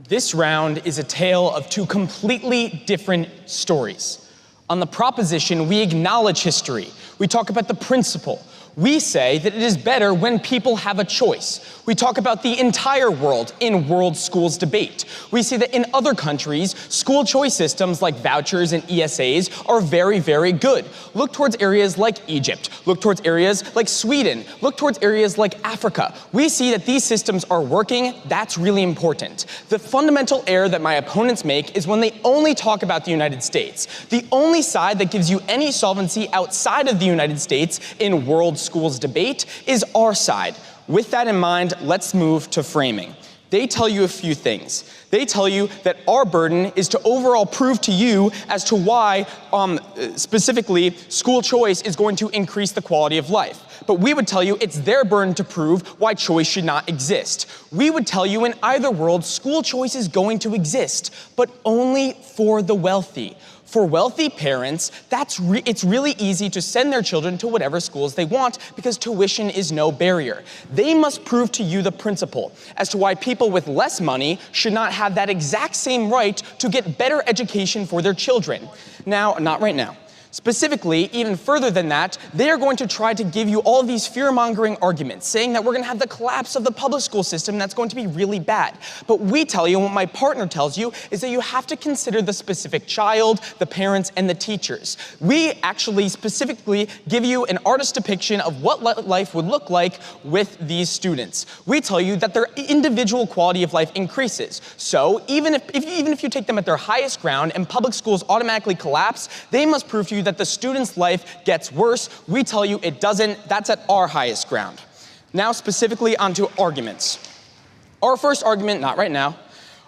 This round is a tale of two completely different stories. On the proposition, we acknowledge history. We talk about the principle. We say that it is better when people have a choice. We talk about the entire world in World Schools Debate. We see that in other countries, school choice systems like vouchers and ESAs are very, very good. Look towards areas like Egypt. Look towards areas like Sweden. Look towards areas like Africa. We see that these systems are working. That's really important. The fundamental error that my opponents make is when they only talk about the United States. The only side that gives you any solvency outside of the United States in World Schools Debate is our side. With that in mind, let's move to framing. They tell you a few things. They tell you that our burden is to overall prove to you as to why, specifically, school choice is going to increase the quality of life. But we would tell you it's their burden to prove why choice should not exist. We would tell you in either world, school choice is going to exist, but only for the wealthy. For wealthy parents, it's really easy to send their children to whatever schools they want because tuition is no barrier. They must prove to you the principle as to why people with less money should not have that exact same right to get better education for their children. Now, not right now. Specifically, even further than that, they are going to try to give you all these fear-mongering arguments, saying that we're going to have the collapse of the public school system that's going to be really bad. But we tell you, and what my partner tells you, is that you have to consider the specific child, the parents, and the teachers. We actually specifically give you an artist depiction of what life would look like with these students. We tell you that their individual quality of life increases. So even if you take them at their highest ground and public schools automatically collapse, they must prove to you that the student's life gets worse. We tell you it doesn't. That's at our highest ground. Now specifically onto arguments. Our first argument, not right now,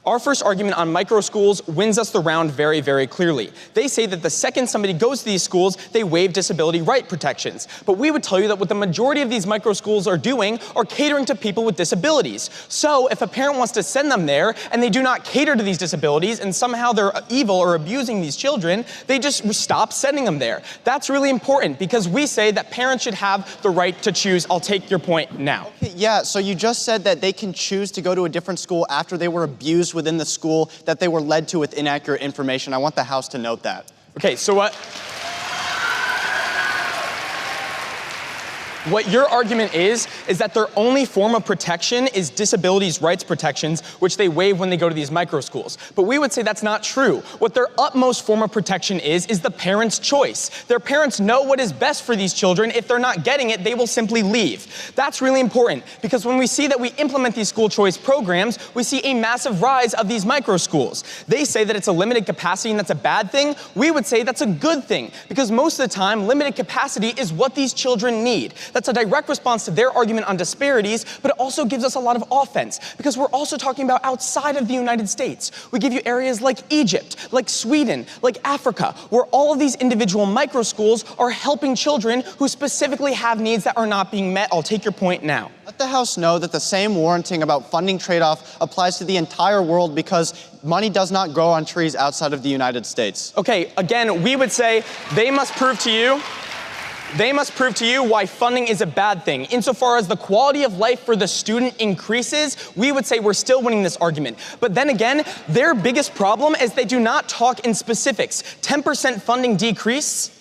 our first argument on micro schools wins us the round very, very clearly. They say that the second somebody goes to these schools, they waive disability right protections. But we would tell you that what the majority of these micro schools are doing are catering to people with disabilities. So if a parent wants to send them there and they do not cater to these disabilities and somehow they're evil or abusing these children, they just stop sending them there. That's really important because we say that parents should have the right to choose. I'll take your point now. Yeah, so you just said that they can choose to go to a different school after they were abused within the school that they were led to with inaccurate information. I want the House to note that. Okay, so what your argument is that their only form of protection is disabilities rights protections, which they waive when they go to these micro schools. But we would say that's not true. What their utmost form of protection is the parent's choice. Their parents know what is best for these children. If they're not getting it, they will simply leave. That's really important because when we see that we implement these school choice programs, we see a massive rise of these micro schools. They say that it's a limited capacity and that's a bad thing. We would say that's a good thing because most of the time, limited capacity is what these children need. That's a direct response to their argument on disparities, but it also gives us a lot of offense because we're also talking about outside of the United States. We give you areas like Egypt, like Sweden, like Africa, where all of these individual micro schools are helping children who specifically have needs that are not being met. I'll take your point now. Let the House know that the same warranting about funding trade-off applies to the entire world because money does not grow on trees outside of the United States. Okay, again, we would say they must prove to you why funding is a bad thing. Insofar as the quality of life for the student increases, we would say we're still winning this argument. But then again, their biggest problem is they do not talk in specifics. 10% funding decreases,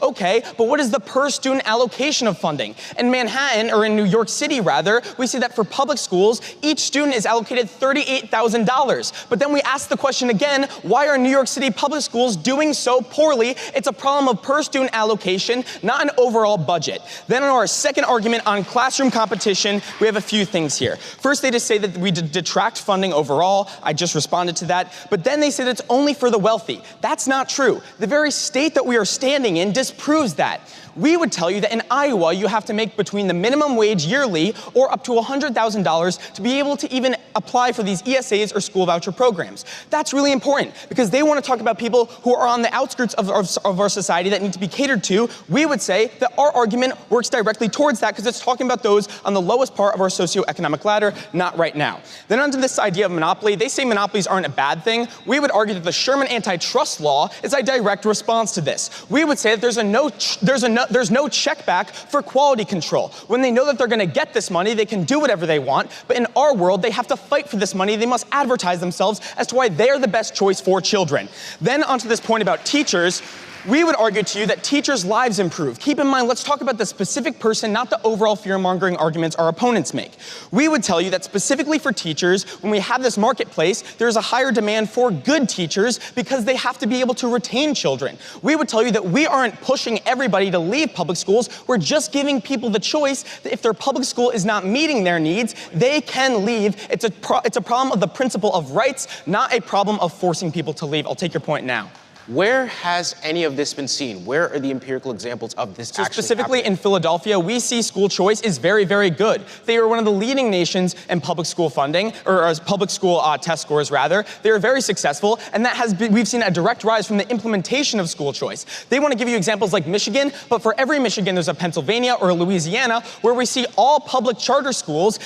okay, but what is the per student allocation of funding? In Manhattan, or in New York City rather, we see that for public schools, each student is allocated $38,000. But then we ask the question again, why are New York City public schools doing so poorly? It's a problem of per student allocation, not an overall budget. Then on our second argument on classroom competition, we have a few things here. First, they just say that we detract funding overall. I just responded to that. But then they say that it's only for the wealthy. That's not true. The very state that we are standing in disproves that. We would tell you that in Iowa, you have to make between the minimum wage yearly or up to $100,000 to be able to even apply for these ESAs or school voucher programs. That's really important because they want to talk about people who are on the outskirts of our society that need to be catered to. We would say that our argument works directly towards that because it's talking about those on the lowest part of our socioeconomic ladder, not right now. Then onto this idea of monopoly. They say monopolies aren't a bad thing. We would argue that the Sherman antitrust law is a direct response to this. We would say that there's no check back for quality control. When they know that they're going to get this money, they can do whatever they want. But in our world, they have to fight for this money. They must advertise themselves as to why they're the best choice for children. Then onto this point about teachers. We would argue to you that teachers' lives improve. Keep in mind, let's talk about the specific person, not the overall fear-mongering arguments our opponents make. We would tell you that specifically for teachers, when we have this marketplace, there's a higher demand for good teachers because they have to be able to retain children. We would tell you that we aren't pushing everybody to leave public schools. We're just giving people the choice that if their public school is not meeting their needs, they can leave. It's a problem of the principle of rights, not a problem of forcing people to leave. I'll take your point now. Where has any of this been seen? Where are the empirical examples of this actually specifically happening? In Philadelphia, we see school choice is very, very good. They are one of the leading nations in public school funding, or public school test scores, rather. They are very successful, and we've seen a direct rise from the implementation of school choice. They want to give you examples like Michigan, but for every Michigan, there's a Pennsylvania or a Louisiana where we see all public charter schools,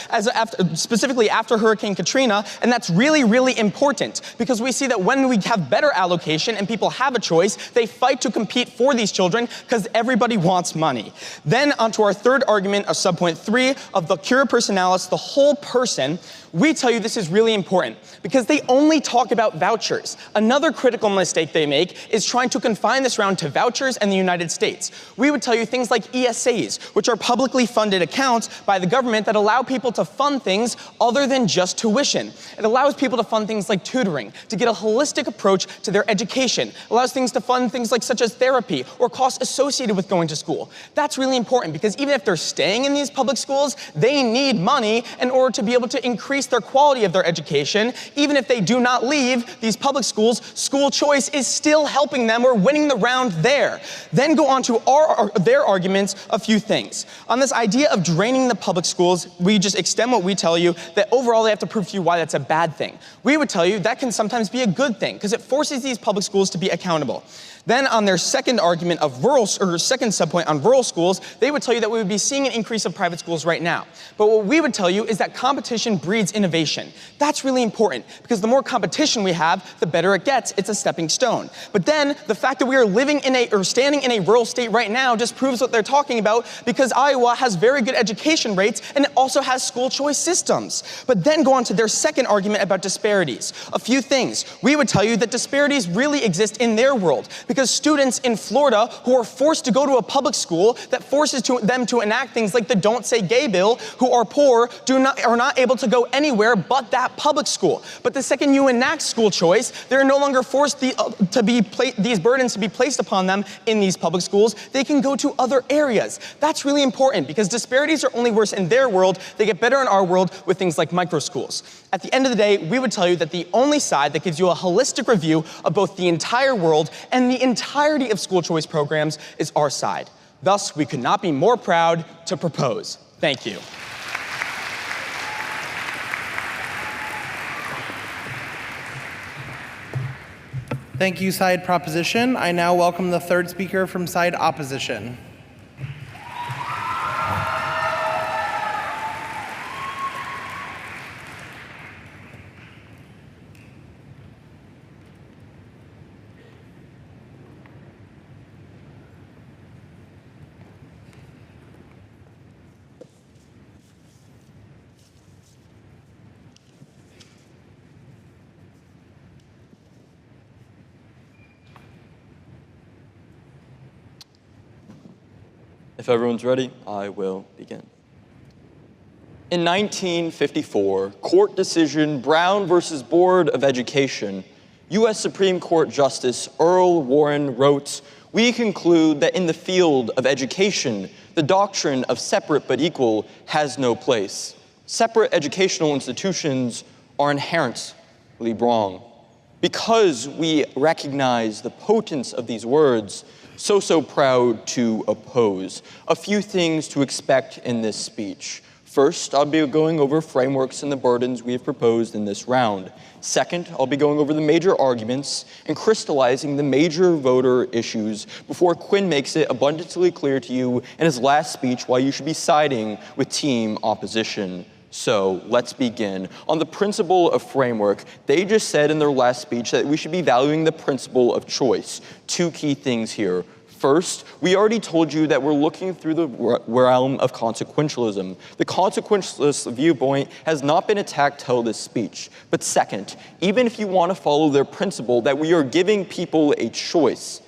specifically after Hurricane Katrina, and that's really, really important because we see that when we have better allocation and people have a choice, they fight to compete for these children because everybody wants money. Then onto our third argument of subpoint 3 of the cura personalis, the whole person. We tell you this is really important because they only talk about vouchers. Another critical mistake they make is trying to confine this round to vouchers and the United States. We would tell you things like ESAs, which are publicly funded accounts by the government that allow people to fund things other than just tuition. It allows people to fund things like tutoring, to get a holistic approach to their education. It allows things to fund things like such as therapy or costs associated with going to school. That's really important because even if they're staying in these public schools, they need money in order to be able to increase their quality of their education. Even if they do not leave these public schools, school choice is still helping them. We're winning the round there. Then go on to their arguments, a few things. On this idea of draining the public schools, we just extend what we tell you, that overall they have to prove to you why that's a bad thing. We would tell you that can sometimes be a good thing because it forces these public schools to be accountable. Then on their second argument of second subpoint on rural schools, they would tell you that we would be seeing an increase of private schools right now. But what we would tell you is that competition breeds innovation. That's really important because the more competition we have, the better it gets. It's a stepping stone. But then the fact that we are standing in a rural state right now just proves what they're talking about because Iowa has very good education rates and it also has school choice systems. But then go on to their second argument about disparities. A few things. We would tell you that disparities really exist in their world because students in Florida who are forced to go to a public school that forces them to enact things like the Don't Say Gay bill, who are poor, are not able to go anywhere but that public school. But the second you enact school choice, they're no longer forced these burdens to be placed upon them in these public schools. They can go to other areas. That's really important because disparities are only worse in their world. They get better in our world with things like micro schools. At the end of the day, we would tell you that the only side that gives you a holistic review of both the entire world and the entirety of school choice programs is our side. Thus, we could not be more proud to propose. Thank you. Thank you, side proposition. I now welcome the third speaker from side opposition. If everyone's ready, I will begin. In 1954, court decision Brown versus Board of Education, U.S. Supreme Court Justice Earl Warren wrote, "We conclude that in the field of education, the doctrine of separate but equal has no place. Separate educational institutions are inherently wrong." Because we recognize the potence of these words, so proud to oppose. A few things to expect in this speech. First, I'll be going over frameworks and the burdens we have proposed in this round. Second, I'll be going over the major arguments and crystallizing the major voter issues before Quinn makes it abundantly clear to you in his last speech why you should be siding with team opposition. So let's begin. On the principle of framework, they just said in their last speech that we should be valuing the principle of choice. Two key things here. First, we already told you that we're looking through the realm of consequentialism. The consequentialist viewpoint has not been attacked till this speech. But second, even if you want to follow their principle that we are giving people a choice,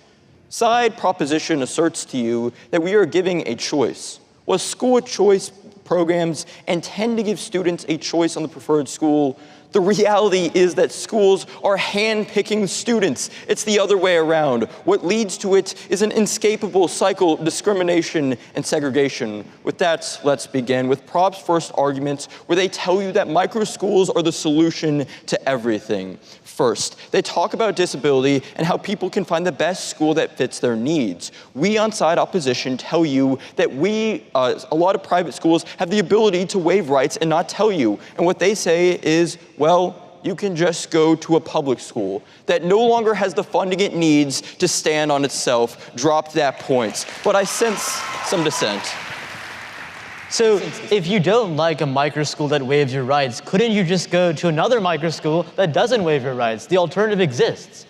Side proposition asserts to you that we are giving a choice. Well, school choice programs intend to give students a choice on the preferred school. The reality is that schools are hand-picking students. It's the other way around. What leads to it is an inescapable cycle of discrimination and segregation. With that, let's begin with Prop's first argument, where they tell you that microschools are the solution to everything. First, they talk about disability and how people can find the best school that fits their needs. We on side opposition tell you that a lot of private schools have the ability to waive rights and not tell you. And what they say is, well, you can just go to a public school that no longer has the funding it needs to stand on itself. Drop that point. But I sense some dissent. So if you don't like a microschool that waives your rights, couldn't you just go to another microschool that doesn't waive your rights? The alternative exists.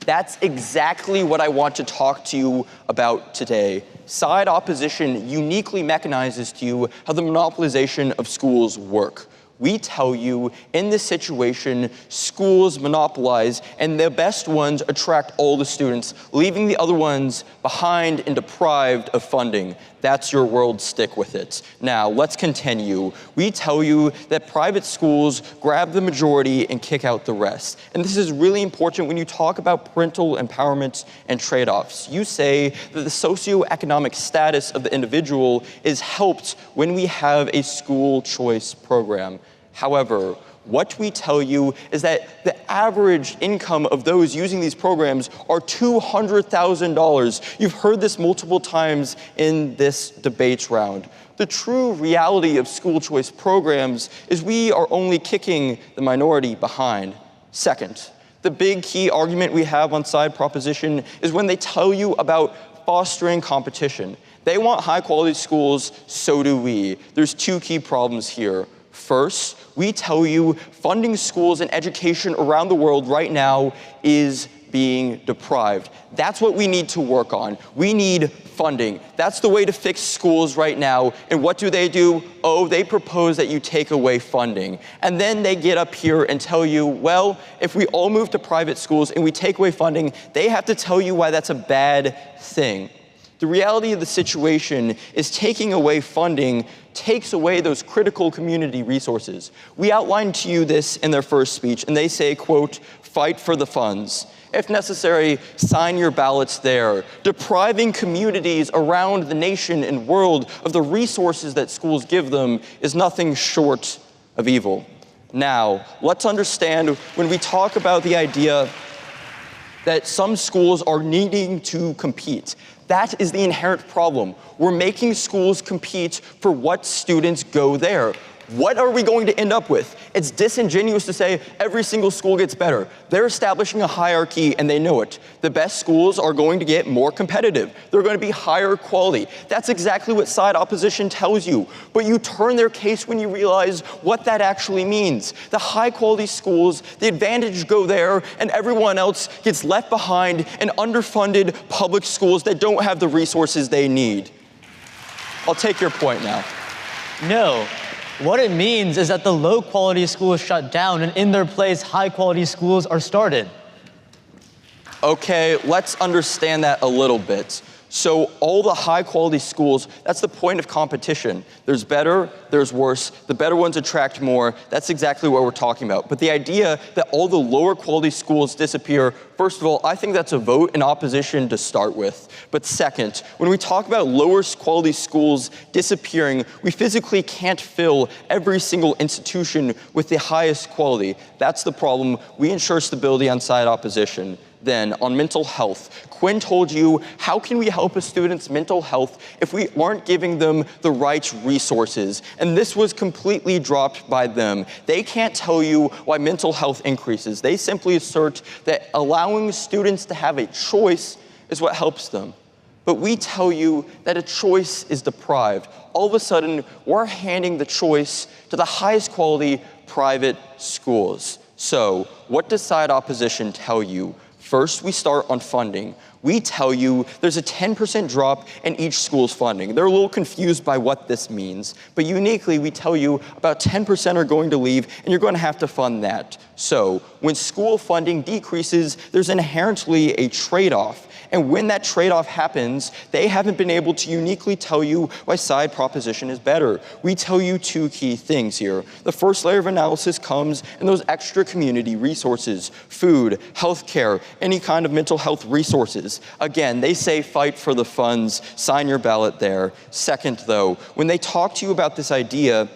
That's exactly what I want to talk to you about today. Side opposition uniquely mechanizes to you how the monopolization of schools work. We tell you, in this situation, schools monopolize, and the best ones attract all the students, leaving the other ones behind and deprived of funding. That's your world, stick with it. Now, let's continue. We tell you that private schools grab the majority and kick out the rest. And this is really important when you talk about parental empowerment and trade-offs. You say that the socioeconomic status of the individual is helped when we have a school choice program. However, what we tell you is that the average income of those using these programs are $200,000. You've heard this multiple times in this debate round. The true reality of school choice programs is we are only kicking the minority behind. Second, the big key argument we have on side proposition is when they tell you about fostering competition. They want high quality schools, so do we. There's two key problems here. First, we tell you funding schools and education around the world right now is being deprived. That's what we need to work on. We need funding. That's the way to fix schools right now. And what do? Oh, they propose that you take away funding. And then they get up here and tell you, well, if we all move to private schools and we take away funding, they have to tell you why that's a bad thing. The reality of the situation is taking away funding takes away those critical community resources. We outlined to you this in their first speech, and they say, quote, fight for the funds. If necessary, sign your ballots there. Depriving communities around the nation and world of the resources that schools give them is nothing short of evil. Now, let's understand when we talk about the idea that some schools are needing to compete. That is the inherent problem. We're making schools compete for what students go there. What are we going to end up with? It's disingenuous to say every single school gets better. They're establishing a hierarchy and they know it. The best schools are going to get more competitive. They're going to be higher quality. That's exactly what side opposition tells you. But you turn their case when you realize what that actually means. The high quality schools, the advantage go there, and everyone else gets left behind in underfunded public schools that don't have the resources they need. I'll take your point now. No. What it means is that the low-quality schools shut down, and in their place, high-quality schools are started. Okay, let's understand that a little bit. So all the high-quality schools, that's the point of competition. There's better, there's worse. The better ones attract more. That's exactly what we're talking about. But the idea that all the lower-quality schools disappear, first of all, I think that's a vote in opposition to start with. But second, when we talk about lower-quality schools disappearing, we physically can't fill every single institution with the highest quality. That's the problem. We ensure stability on side opposition. Then, on mental health, Quinn told you, how can we help a student's mental health if we aren't giving them the right resources? And this was completely dropped by them. They can't tell you why mental health increases. They simply assert that allowing students to have a choice is what helps them. But we tell you that a choice is deprived. All of a sudden, we're handing the choice to the highest quality private schools. So, what does side opposition tell you? First, we start on funding. We tell you there's a 10% drop in each school's funding. They're a little confused by what this means, but uniquely, we tell you about 10% are going to leave, and you're going to have to fund that. So, when school funding decreases, there's inherently a trade-off. And when that trade-off happens, they haven't been able to uniquely tell you why side proposition is better. We tell you two key things here. The first layer of analysis comes in those extra community resources, food, healthcare, any kind of mental health resources. Again, they say fight for the funds, sign your ballot there. Second, though, when they talk to you about this idea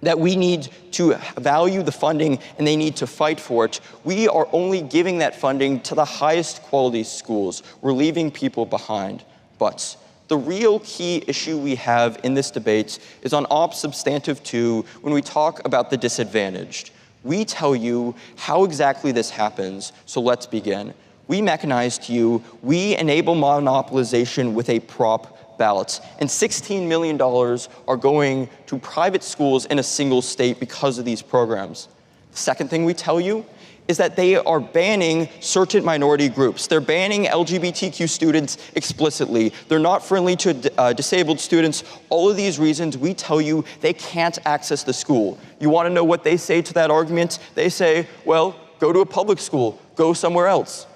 that we need to value the funding and they need to fight for it, we are only giving that funding to the highest quality schools. We're leaving people behind. But the real key issue we have in this debate is on Op Substantive 2 when we talk about the disadvantaged. We tell you how exactly this happens, so let's begin. We mechanize to you, we enable monopolization with a prop ballots, and $16 million are going to private schools in a single state because of these programs. The second thing we tell you is that they are banning certain minority groups. They're banning LGBTQ students explicitly. They're not friendly to disabled students. All of these reasons, we tell you they can't access the school. You want to know what they say to that argument? They say, well, go to a public school, go somewhere else.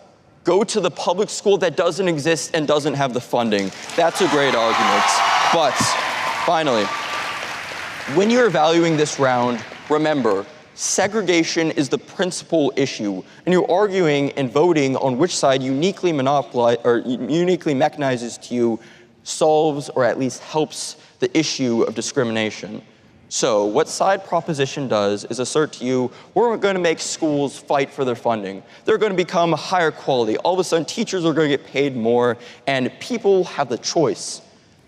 Go to the public school that doesn't exist and doesn't have the funding. That's a great argument. But finally, when you're evaluating this round, remember, segregation is the principal issue, and you're arguing and voting on which side uniquely mechanizes to you, solves or at least helps the issue of discrimination. So what side proposition does is assert to you, we're going to make schools fight for their funding. They're going to become higher quality. All of a sudden, teachers are going to get paid more, and people have the choice.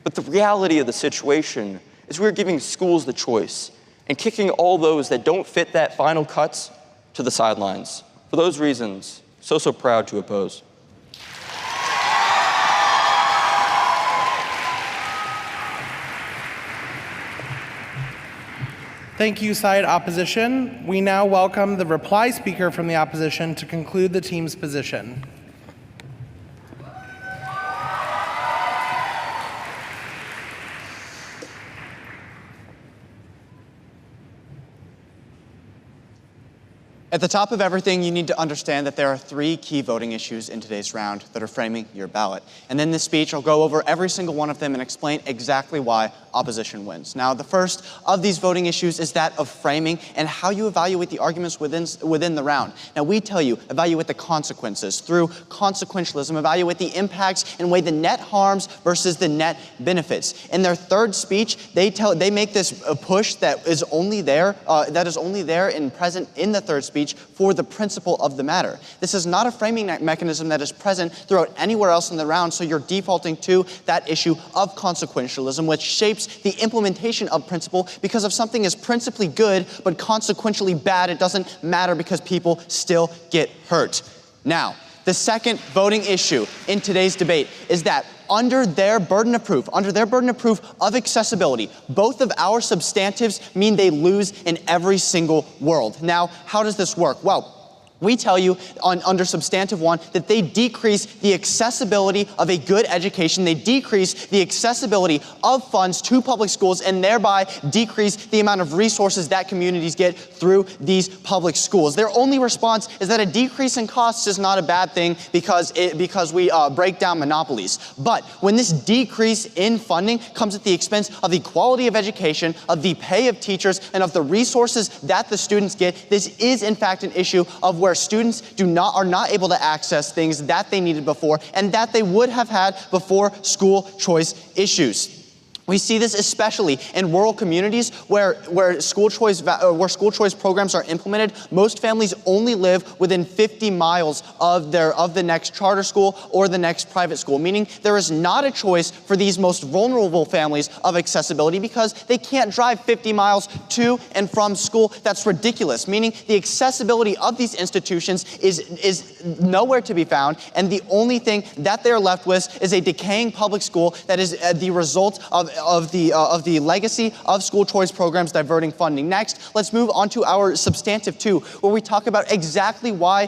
But the reality of the situation is we're giving schools the choice and kicking all those that don't fit that final cuts to the sidelines. For those reasons, so proud to oppose. Thank you, side opposition. We now welcome the reply speaker from the opposition to conclude the team's position. At the top of everything, you need to understand that there are three key voting issues in today's round that are framing your ballot. And in this speech, I'll go over every single one of them and explain exactly why opposition wins. Now, the first of these voting issues is that of framing and how you evaluate the arguments within the round. Now, we tell you, evaluate the consequences through consequentialism, evaluate the impacts and weigh the net harms versus the net benefits. In their third speech, they make this push that is only there and present in the third speech for the principle of the matter. This is not a framing mechanism that is present throughout anywhere else in the round, so you're defaulting to that issue of consequentialism, which shapes the implementation of principle because if something is principally good but consequentially bad, it doesn't matter because people still get hurt. Now, the second voting issue in today's debate is that under their burden of proof of accessibility, both of our substantives mean they lose in every single world. Now, how does this work? Well, we tell you under Substantive 1 that they decrease the accessibility of a good education, they decrease the accessibility of funds to public schools, and thereby decrease the amount of resources that communities get through these public schools. Their only response is that a decrease in costs is not a bad thing because we break down monopolies. But when this decrease in funding comes at the expense of the quality of education, of the pay of teachers, and of the resources that the students get, this is in fact an issue of where students are not able to access things that they needed before and that they would have had before school choice issues. We see this especially in rural communities where school choice programs are implemented. Most families only live within 50 miles of the next charter school or the next private school, meaning there is not a choice for these most vulnerable families of accessibility because they can't drive 50 miles to and from school. That's ridiculous, meaning the accessibility of these institutions is nowhere to be found, and the only thing that they're left with is a decaying public school that is the result of the legacy of school choice programs diverting funding. Next, let's move on to our substantive 2, where we talk about exactly why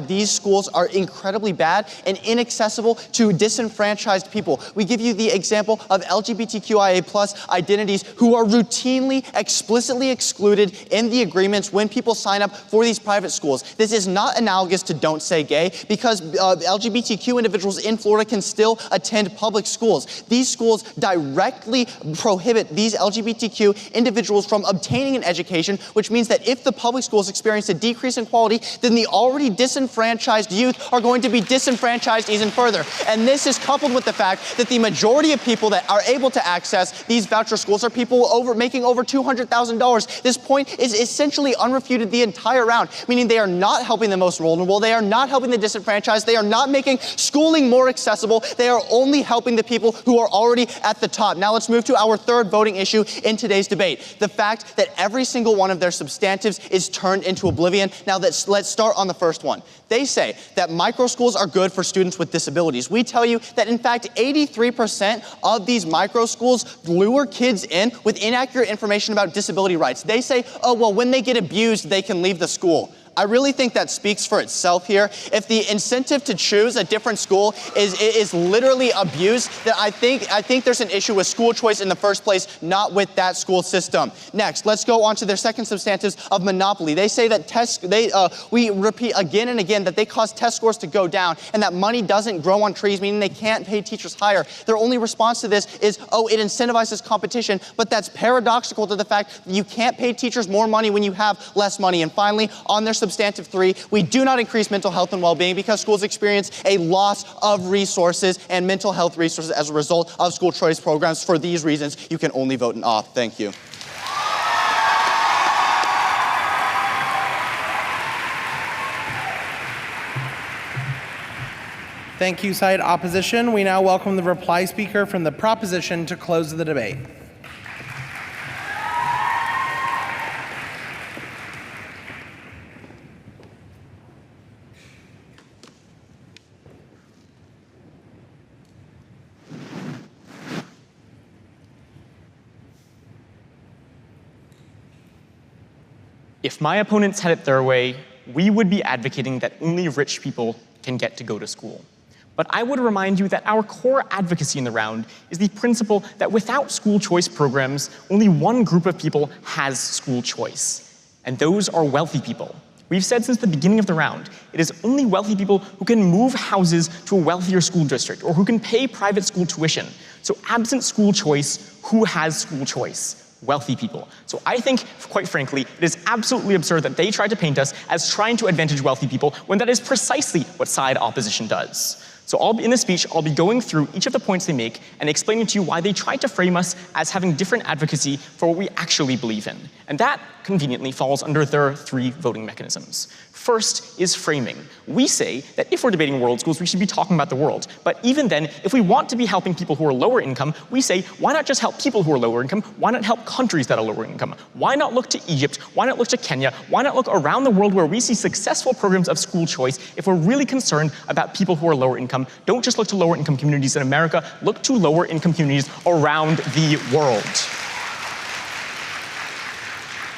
these schools are incredibly bad and inaccessible to disenfranchised people. We give you the example of LGBTQIA+ identities who are routinely, explicitly excluded in the agreements when people sign up for these private schools. This is not analogous to Don't Say Gay, because LGBTQ individuals in Florida can still attend public schools. These schools directly prohibit these LGBTQ individuals from obtaining an education, which means that if the public schools experience a decrease in quality, then the already disenfranchised youth are going to be disenfranchised even further. And this is coupled with the fact that the majority of people that are able to access these voucher schools are people making over $200,000. This point is essentially unrefuted the entire round, meaning they are not helping the most vulnerable, they are not helping the disenfranchised, they are not making schooling more accessible, they are only helping the people who are already at the top. Now let's move to our third voting issue in today's debate, the fact that every single one of their substantives is turned into oblivion. Now let's start on the first one. They say that micro schools are good for students with disabilities. We tell you that in fact 83% of these micro schools lure kids in with inaccurate information about disability rights. They say, oh, well, when they get abused, they can leave the school. I really think that speaks for itself here. If the incentive to choose a different school is literally abuse, then I think there's an issue with school choice in the first place, not with that school system. Next, let's go on to their second substantives of monopoly. They say that we repeat again and again that they cause test scores to go down and that money doesn't grow on trees, meaning they can't pay teachers higher. Their only response to this is, oh, it incentivizes competition, but that's paradoxical to the fact that you can't pay teachers more money when you have less money. And finally, on their substantive 3, we do not increase mental health and well-being because schools experience a loss of resources and mental health resources as a result of school choice programs. For these reasons, you can only vote in off. Thank you. Thank you, side opposition. We now welcome the reply speaker from the proposition to close the debate. If my opponents had it their way, we would be advocating that only rich people can get to go to school. But I would remind you that our core advocacy in the round is the principle that without school choice programs, only one group of people has school choice, and those are wealthy people. We've said since the beginning of the round, it is only wealthy people who can move houses to a wealthier school district or who can pay private school tuition. So absent school choice, who has school choice? Wealthy people. So I think, quite frankly, it is absolutely absurd that they try to paint us as trying to advantage wealthy people when that is precisely what side opposition does. So in this speech, I'll be going through each of the points they make and explaining to you why they try to frame us as having different advocacy for what we actually believe in. And that, conveniently, falls under their 3 voting mechanisms. First is framing. We say that if we're debating world schools, we should be talking about the world. But even then, if we want to be helping people who are lower income, we say, why not just help people who are lower income? Why not help countries that are lower income? Why not look to Egypt? Why not look to Kenya? Why not look around the world where we see successful programs of school choice if we're really concerned about people who are lower income? Don't just look to lower income communities in America, look to lower income communities around the world.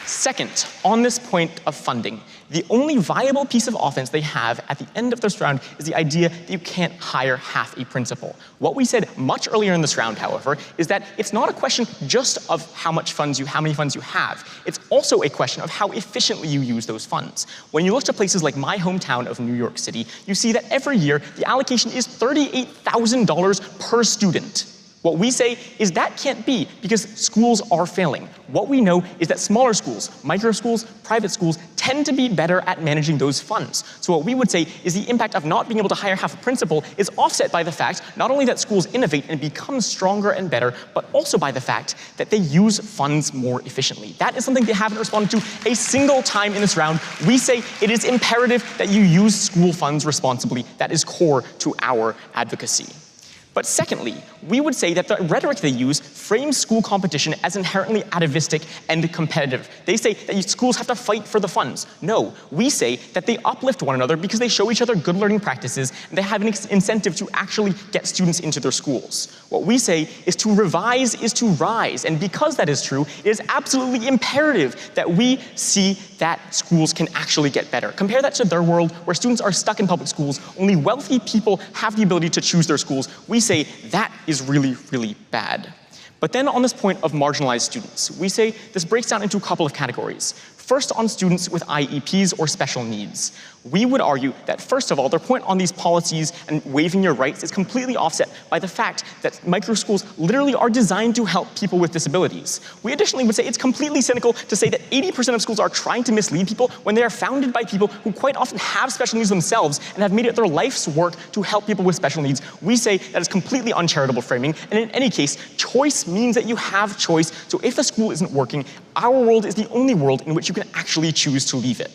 Second, on this point of funding, the only viable piece of offense they have at the end of this round is the idea that you can't hire half a principal. What we said much earlier in this round, however, is that it's not a question just of how many funds you have. It's also a question of how efficiently you use those funds. When you look to places like my hometown of New York City, you see that every year the allocation is $38,000 per student. What we say is that can't be because schools are failing. What we know is that smaller schools, micro schools, private schools tend to be better at managing those funds. So what we would say is the impact of not being able to hire half a principal is offset by the fact not only that schools innovate and become stronger and better, but also by the fact that they use funds more efficiently. That is something they haven't responded to a single time in this round. We say it is imperative that you use school funds responsibly. That is core to our advocacy. But secondly, we would say that the rhetoric they use frame school competition as inherently atavistic and competitive. They say that schools have to fight for the funds. No, we say that they uplift one another because they show each other good learning practices and they have an incentive to actually get students into their schools. What we say is to revise is to rise, and because that is true, it is absolutely imperative that we see that schools can actually get better. Compare that to their world where students are stuck in public schools, only wealthy people have the ability to choose their schools. We say that is really, really bad. But then on this point of marginalized students, we say this breaks down into a couple of categories. First, on students with IEPs or special needs. We would argue that, first of all, their point on these policies and waiving your rights is completely offset by the fact that micro schools literally are designed to help people with disabilities. We additionally would say it's completely cynical to say that 80% of schools are trying to mislead people when they are founded by people who quite often have special needs themselves and have made it their life's work to help people with special needs. We say that is completely uncharitable framing, and in any case, choice means that you have choice. So if the school isn't working, our world is the only world in which you can actually choose to leave it.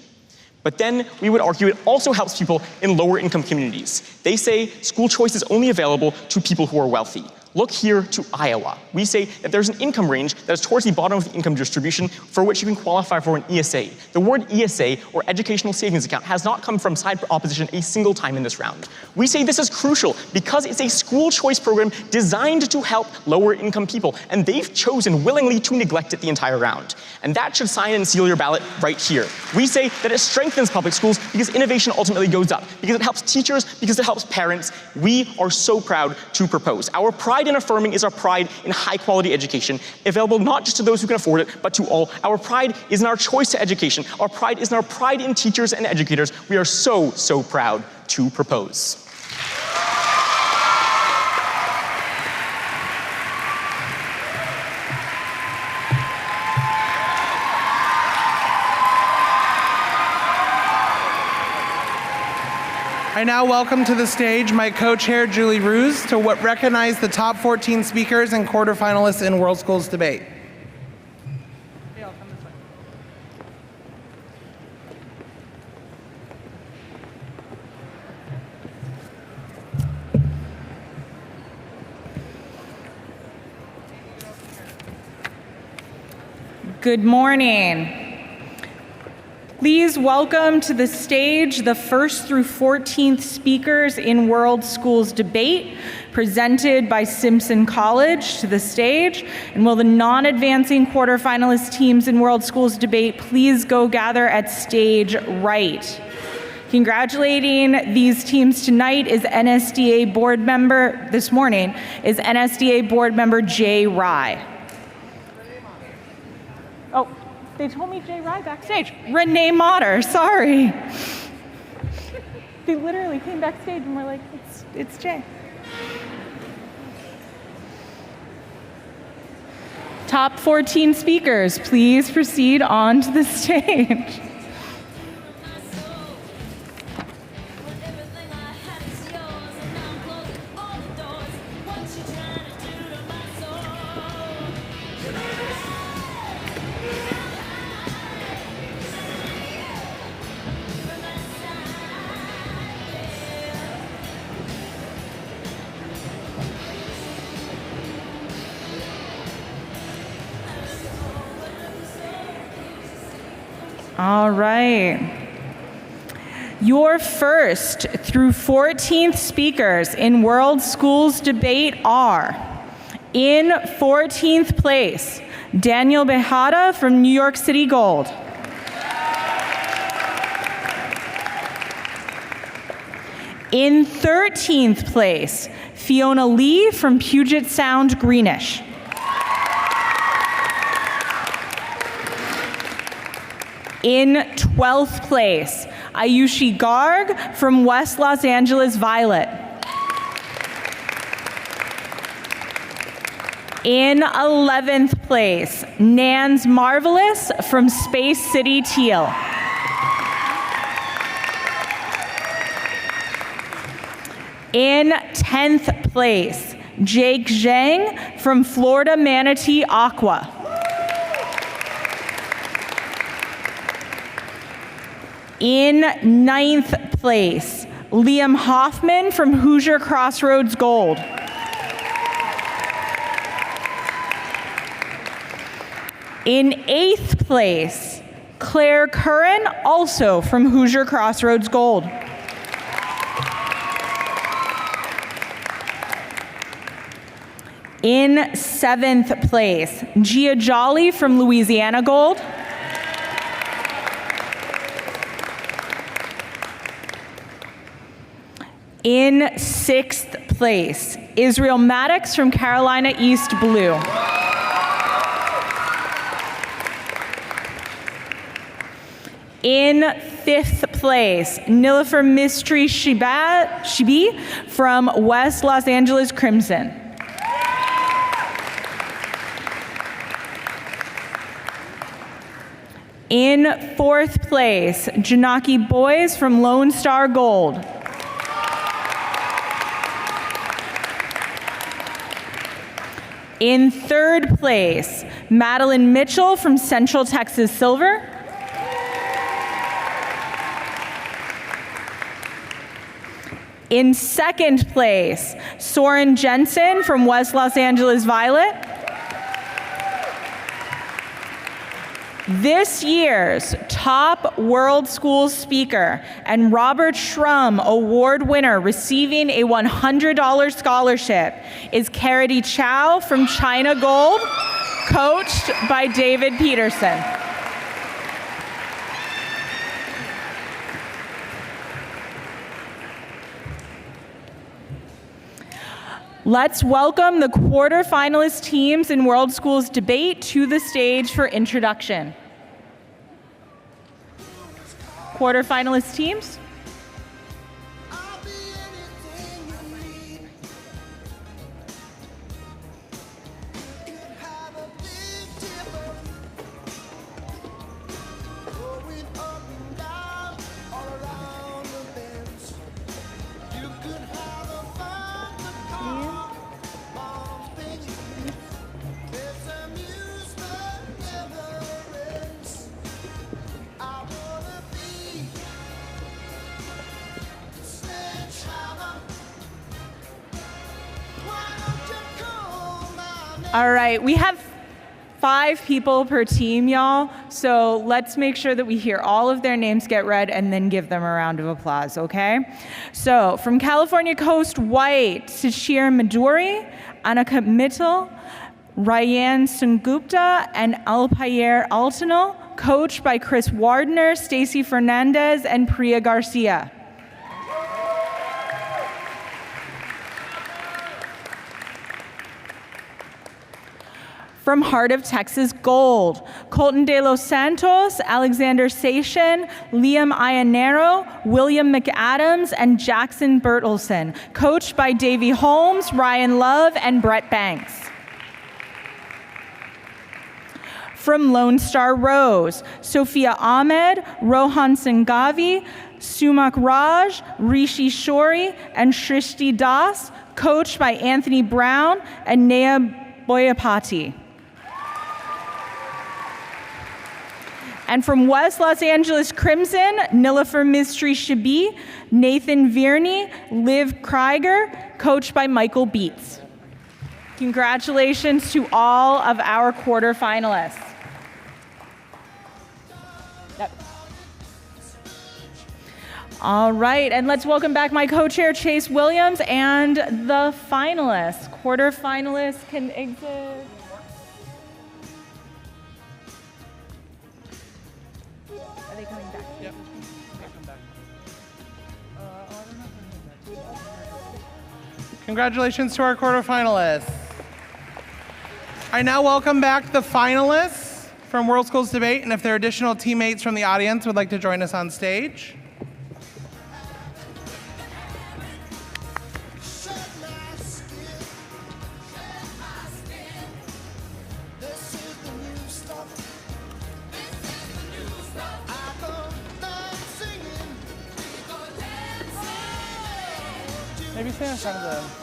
But then we would argue it also helps people in lower income communities. They say school choice is only available to people who are wealthy. Look here to Iowa. We say that there's an income range that is towards the bottom of the income distribution for which you can qualify for an ESA. The word ESA, or Educational Savings Account, has not come from side opposition a single time in this round. We say this is crucial because it's a school choice program designed to help lower income people, and they've chosen willingly to neglect it the entire round. And that should sign and seal your ballot right here. We say that it strengthens public schools because innovation ultimately goes up, because it helps teachers, because it helps parents. We are so proud to propose. Our pride in affirming is our pride in high quality education, available not just to those who can afford it, but to all. Our pride is in our choice to education. Our pride is in our pride in teachers and educators. We are so, so proud to propose. I now welcome to the stage my co-chair, Julie Ruse, to recognize the top 14 speakers and quarterfinalists in World Schools Debate. Good morning. Please welcome to the stage the 1st through 14th speakers in World Schools Debate, presented by Simpson College to the stage. And will the non-advancing quarterfinalist teams in World Schools Debate please go gather at stage right. Congratulating these teams tonight is NSDA board member, this morning, is NSDA board member Jay Rye. Oh. They told me Jay Rye backstage. Renee Motter, sorry. They literally came backstage and were like, it's Jay. Top 14 speakers, please proceed on to the stage. All right. Your 1st through 14th speakers in World Schools Debate are, in 14th place, Daniel Behada from New York City Gold. In 13th place, Fiona Lee from Puget Sound Greenish. In 12th place, Ayushi Garg from West Los Angeles Violet. In 11th place, Nans Marvelous from Space City Teal. In 10th place, Jake Zhang from Florida Manatee Aqua. In 9th place, Liam Hoffman from Hoosier Crossroads Gold. In 8th place, Claire Curran, also from Hoosier Crossroads Gold. In 7th place, Gia Jolly from Louisiana Gold. In 6th place, Israel Maddox from Carolina East Blue. In 5th place, Nilofer Mystery Shibi from West Los Angeles Crimson. In 4th place, Janaki Boys from Lone Star Gold. In 3rd place, Madeline Mitchell from Central Texas Silver. In 2nd place, Soren Jensen from West Los Angeles Violet. This year's top World Schools speaker and Robert Shrum Award winner receiving a $100 scholarship is Carity Chow from China Gold, coached by David Peterson. Let's welcome the quarterfinalist teams in World Schools Debate to the stage for introduction. Quarterfinalist teams. All right, we have 5 people per team, y'all. So let's make sure that we hear all of their names get read and then give them a round of applause, okay? So from California Coast White, Sashir Maduri, Annika Mittal, Ryan Sungupta, and Alpayer Altanel, coached by Chris Wardner, Stacy Fernandez, and Priya Garcia. From Heart of Texas Gold, Colton De Los Santos, Alexander Sation, Liam Ianero, William McAdams, and Jackson Bertelson, coached by Davey Holmes, Ryan Love, and Brett Banks. From Lone Star Rose, Sophia Ahmed, Rohan Sanghavi, Sumak Raj, Rishi Shori, and Shrishti Das, coached by Anthony Brown and Nea Boyapati. And from West Los Angeles Crimson, Nilofer Mystery Shibi, Nathan Vierney, Liv Krieger, coached by Michael Beats. Congratulations to all of our quarterfinalists. Yep. All right, and let's welcome back my co-chair, Chase Williams, and the finalists. Quarterfinalists can exit. Are they coming back? Yep. Come back. Congratulations to our quarterfinalists. I now welcome back the finalists from World Schools Debate, and if there are additional teammates from the audience would like to join us on stage. Maybe stand in front of the...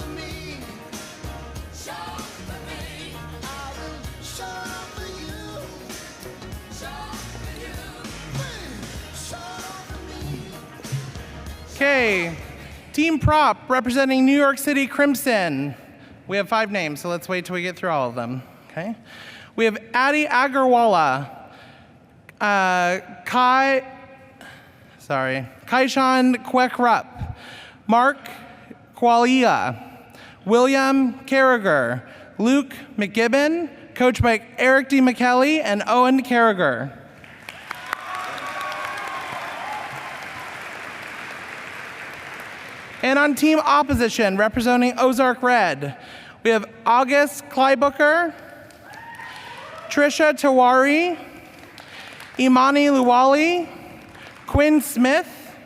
Okay, team prop representing New York City Crimson. We have 5 names, so let's wait till we get through all of them, okay? We have Agarwala, Kai-Shan Kwek-Rupp, Mark Quaglia, William Carragher, Luke McGibbon, coached by Eric DiMichele and Owen Carragher. And on team opposition, representing Ozark Red, we have Kleiboeker, Trisha Tewari, Imani Lwali, Quinn Smith,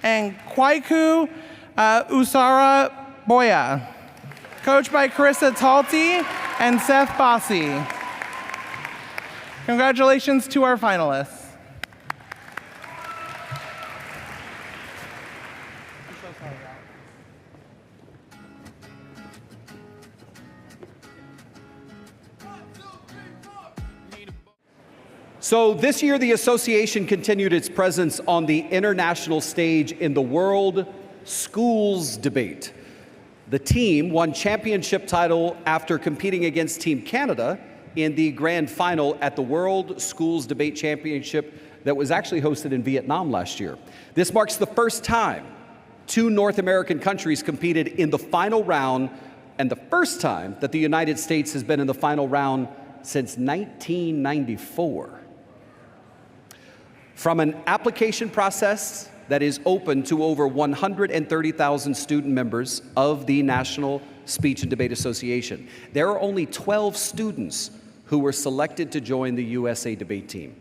and Kwaku Asare-Bawuah, coached by Karissa Talty and Seth Bossi. Congratulations to our finalists. So this year, the association continued its presence on the international stage in the World Schools Debate. The team won championship title after competing against Team Canada in the grand final at the World Schools Debate Championship that was actually hosted in Vietnam last year. This marks the first time two North American countries competed in the final round, and the first time that the United States has been in the final round since 1994. From an application process that is open to over 130,000 student members of the National Speech and Debate Association, there are only 12 students who were selected to join the USA debate team.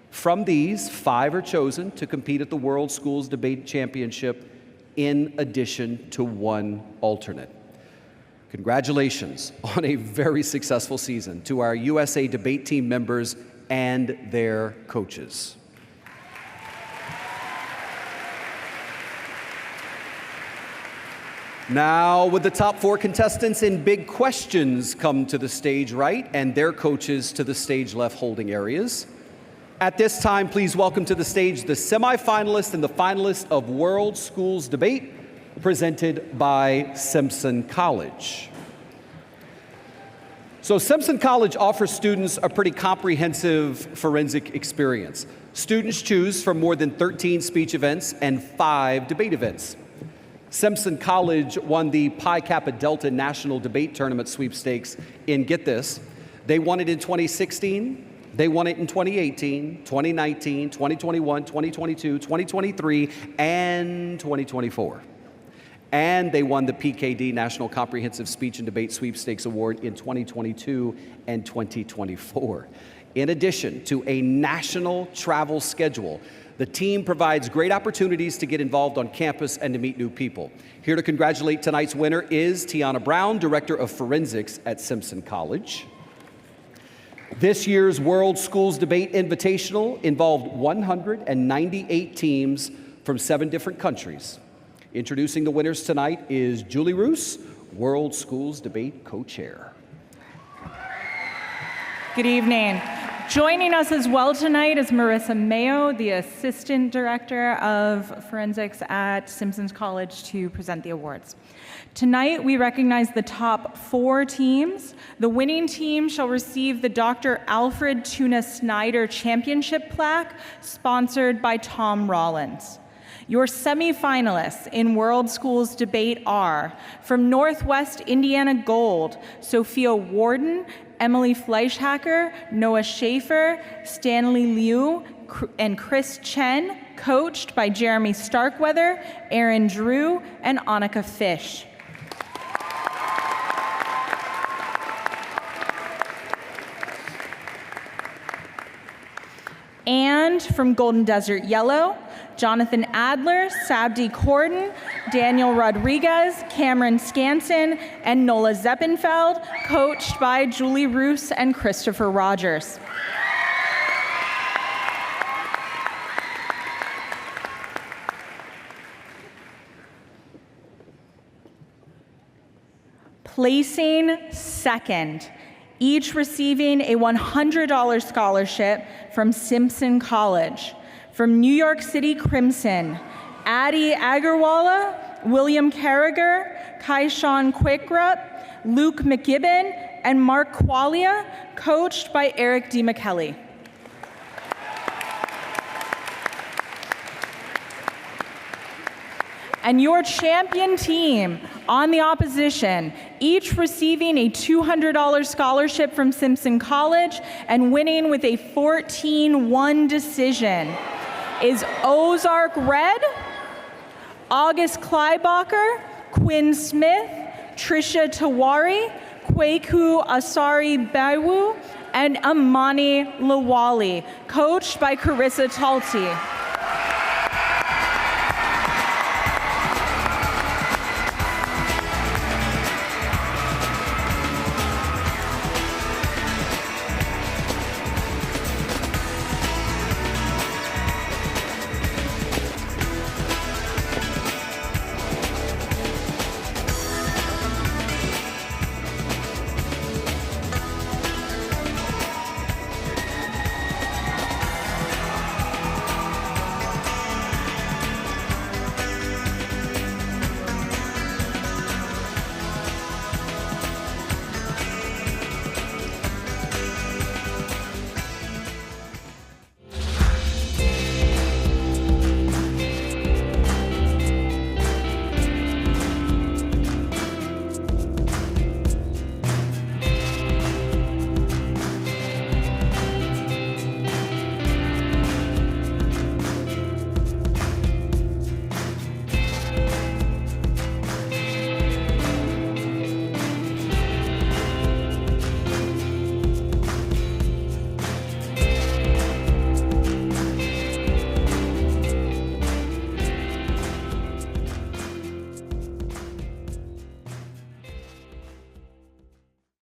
From these, 5 are chosen to compete at the World Schools Debate Championship in addition to 1 alternate. Congratulations on a very successful season to our USA debate team members and their coaches. Now, would the top 4 contestants in Big Questions come to the stage right and their coaches to the stage left holding areas? At this time, please welcome to the stage the semifinalists and the finalists of World Schools Debate, presented by Simpson College. So Simpson College offers students a pretty comprehensive forensic experience. Students choose from more than 13 speech events and 5 debate events. Simpson College won the Pi Kappa Delta National Debate Tournament sweepstakes in, get this, they won it in 2016, they won it in 2018, 2019, 2021, 2022, 2023, and 2024. And they won the PKD National Comprehensive Speech and Debate Sweepstakes Award in 2022 and 2024. In addition to a national travel schedule, the team provides great opportunities to get involved on campus and to meet new people. Here to congratulate tonight's winner is Tiana Brown, Director of Forensics at Simpson College. This year's World Schools Debate Invitational involved 198 teams from 7 different countries. Introducing the winners tonight is Julie Roos, World Schools Debate Co-Chair. Good evening. Joining us as well tonight is Marissa Mayo, the Assistant Director of Forensics at Simpson College, to present the awards. Tonight, we recognize the top 4 teams. The winning team shall receive the Dr. Alfred Tuna Snyder Championship plaque, sponsored by Tom Rollins. Your semifinalists in World Schools Debate are, from Northwest Indiana Gold, Sophia Warden, Emily Fleischhacker, Noah Schaefer, Stanley Liu, and Chris Chen, coached by Jeremy Starkweather, Aaron Drew, and Annika Fish. And from Golden Desert Yellow, Jonathan Adler, Sabdi Corden, Daniel Rodriguez, Cameron Skansen, and Nola Zeppenfeld, coached by Julie Roos and Christopher Rogers. Placing second, each receiving a $100 scholarship from Simpson College. From New York City Crimson, Addie Agarwala, William Carragher, Kai-Shan Kwek-Rupp, Luke McGibbon, and Mark Quaglia, coached by DiMichele. And your champion team on the opposition, each receiving a $200 scholarship from Simpson College and winning with a 14-1 decision, is Ozark Red, August Kleiboeker, Quinn Smith, Trisha Tewari, Kwaku Asare-Bawuah, and Imani Lwali, coached by Carissa Talty.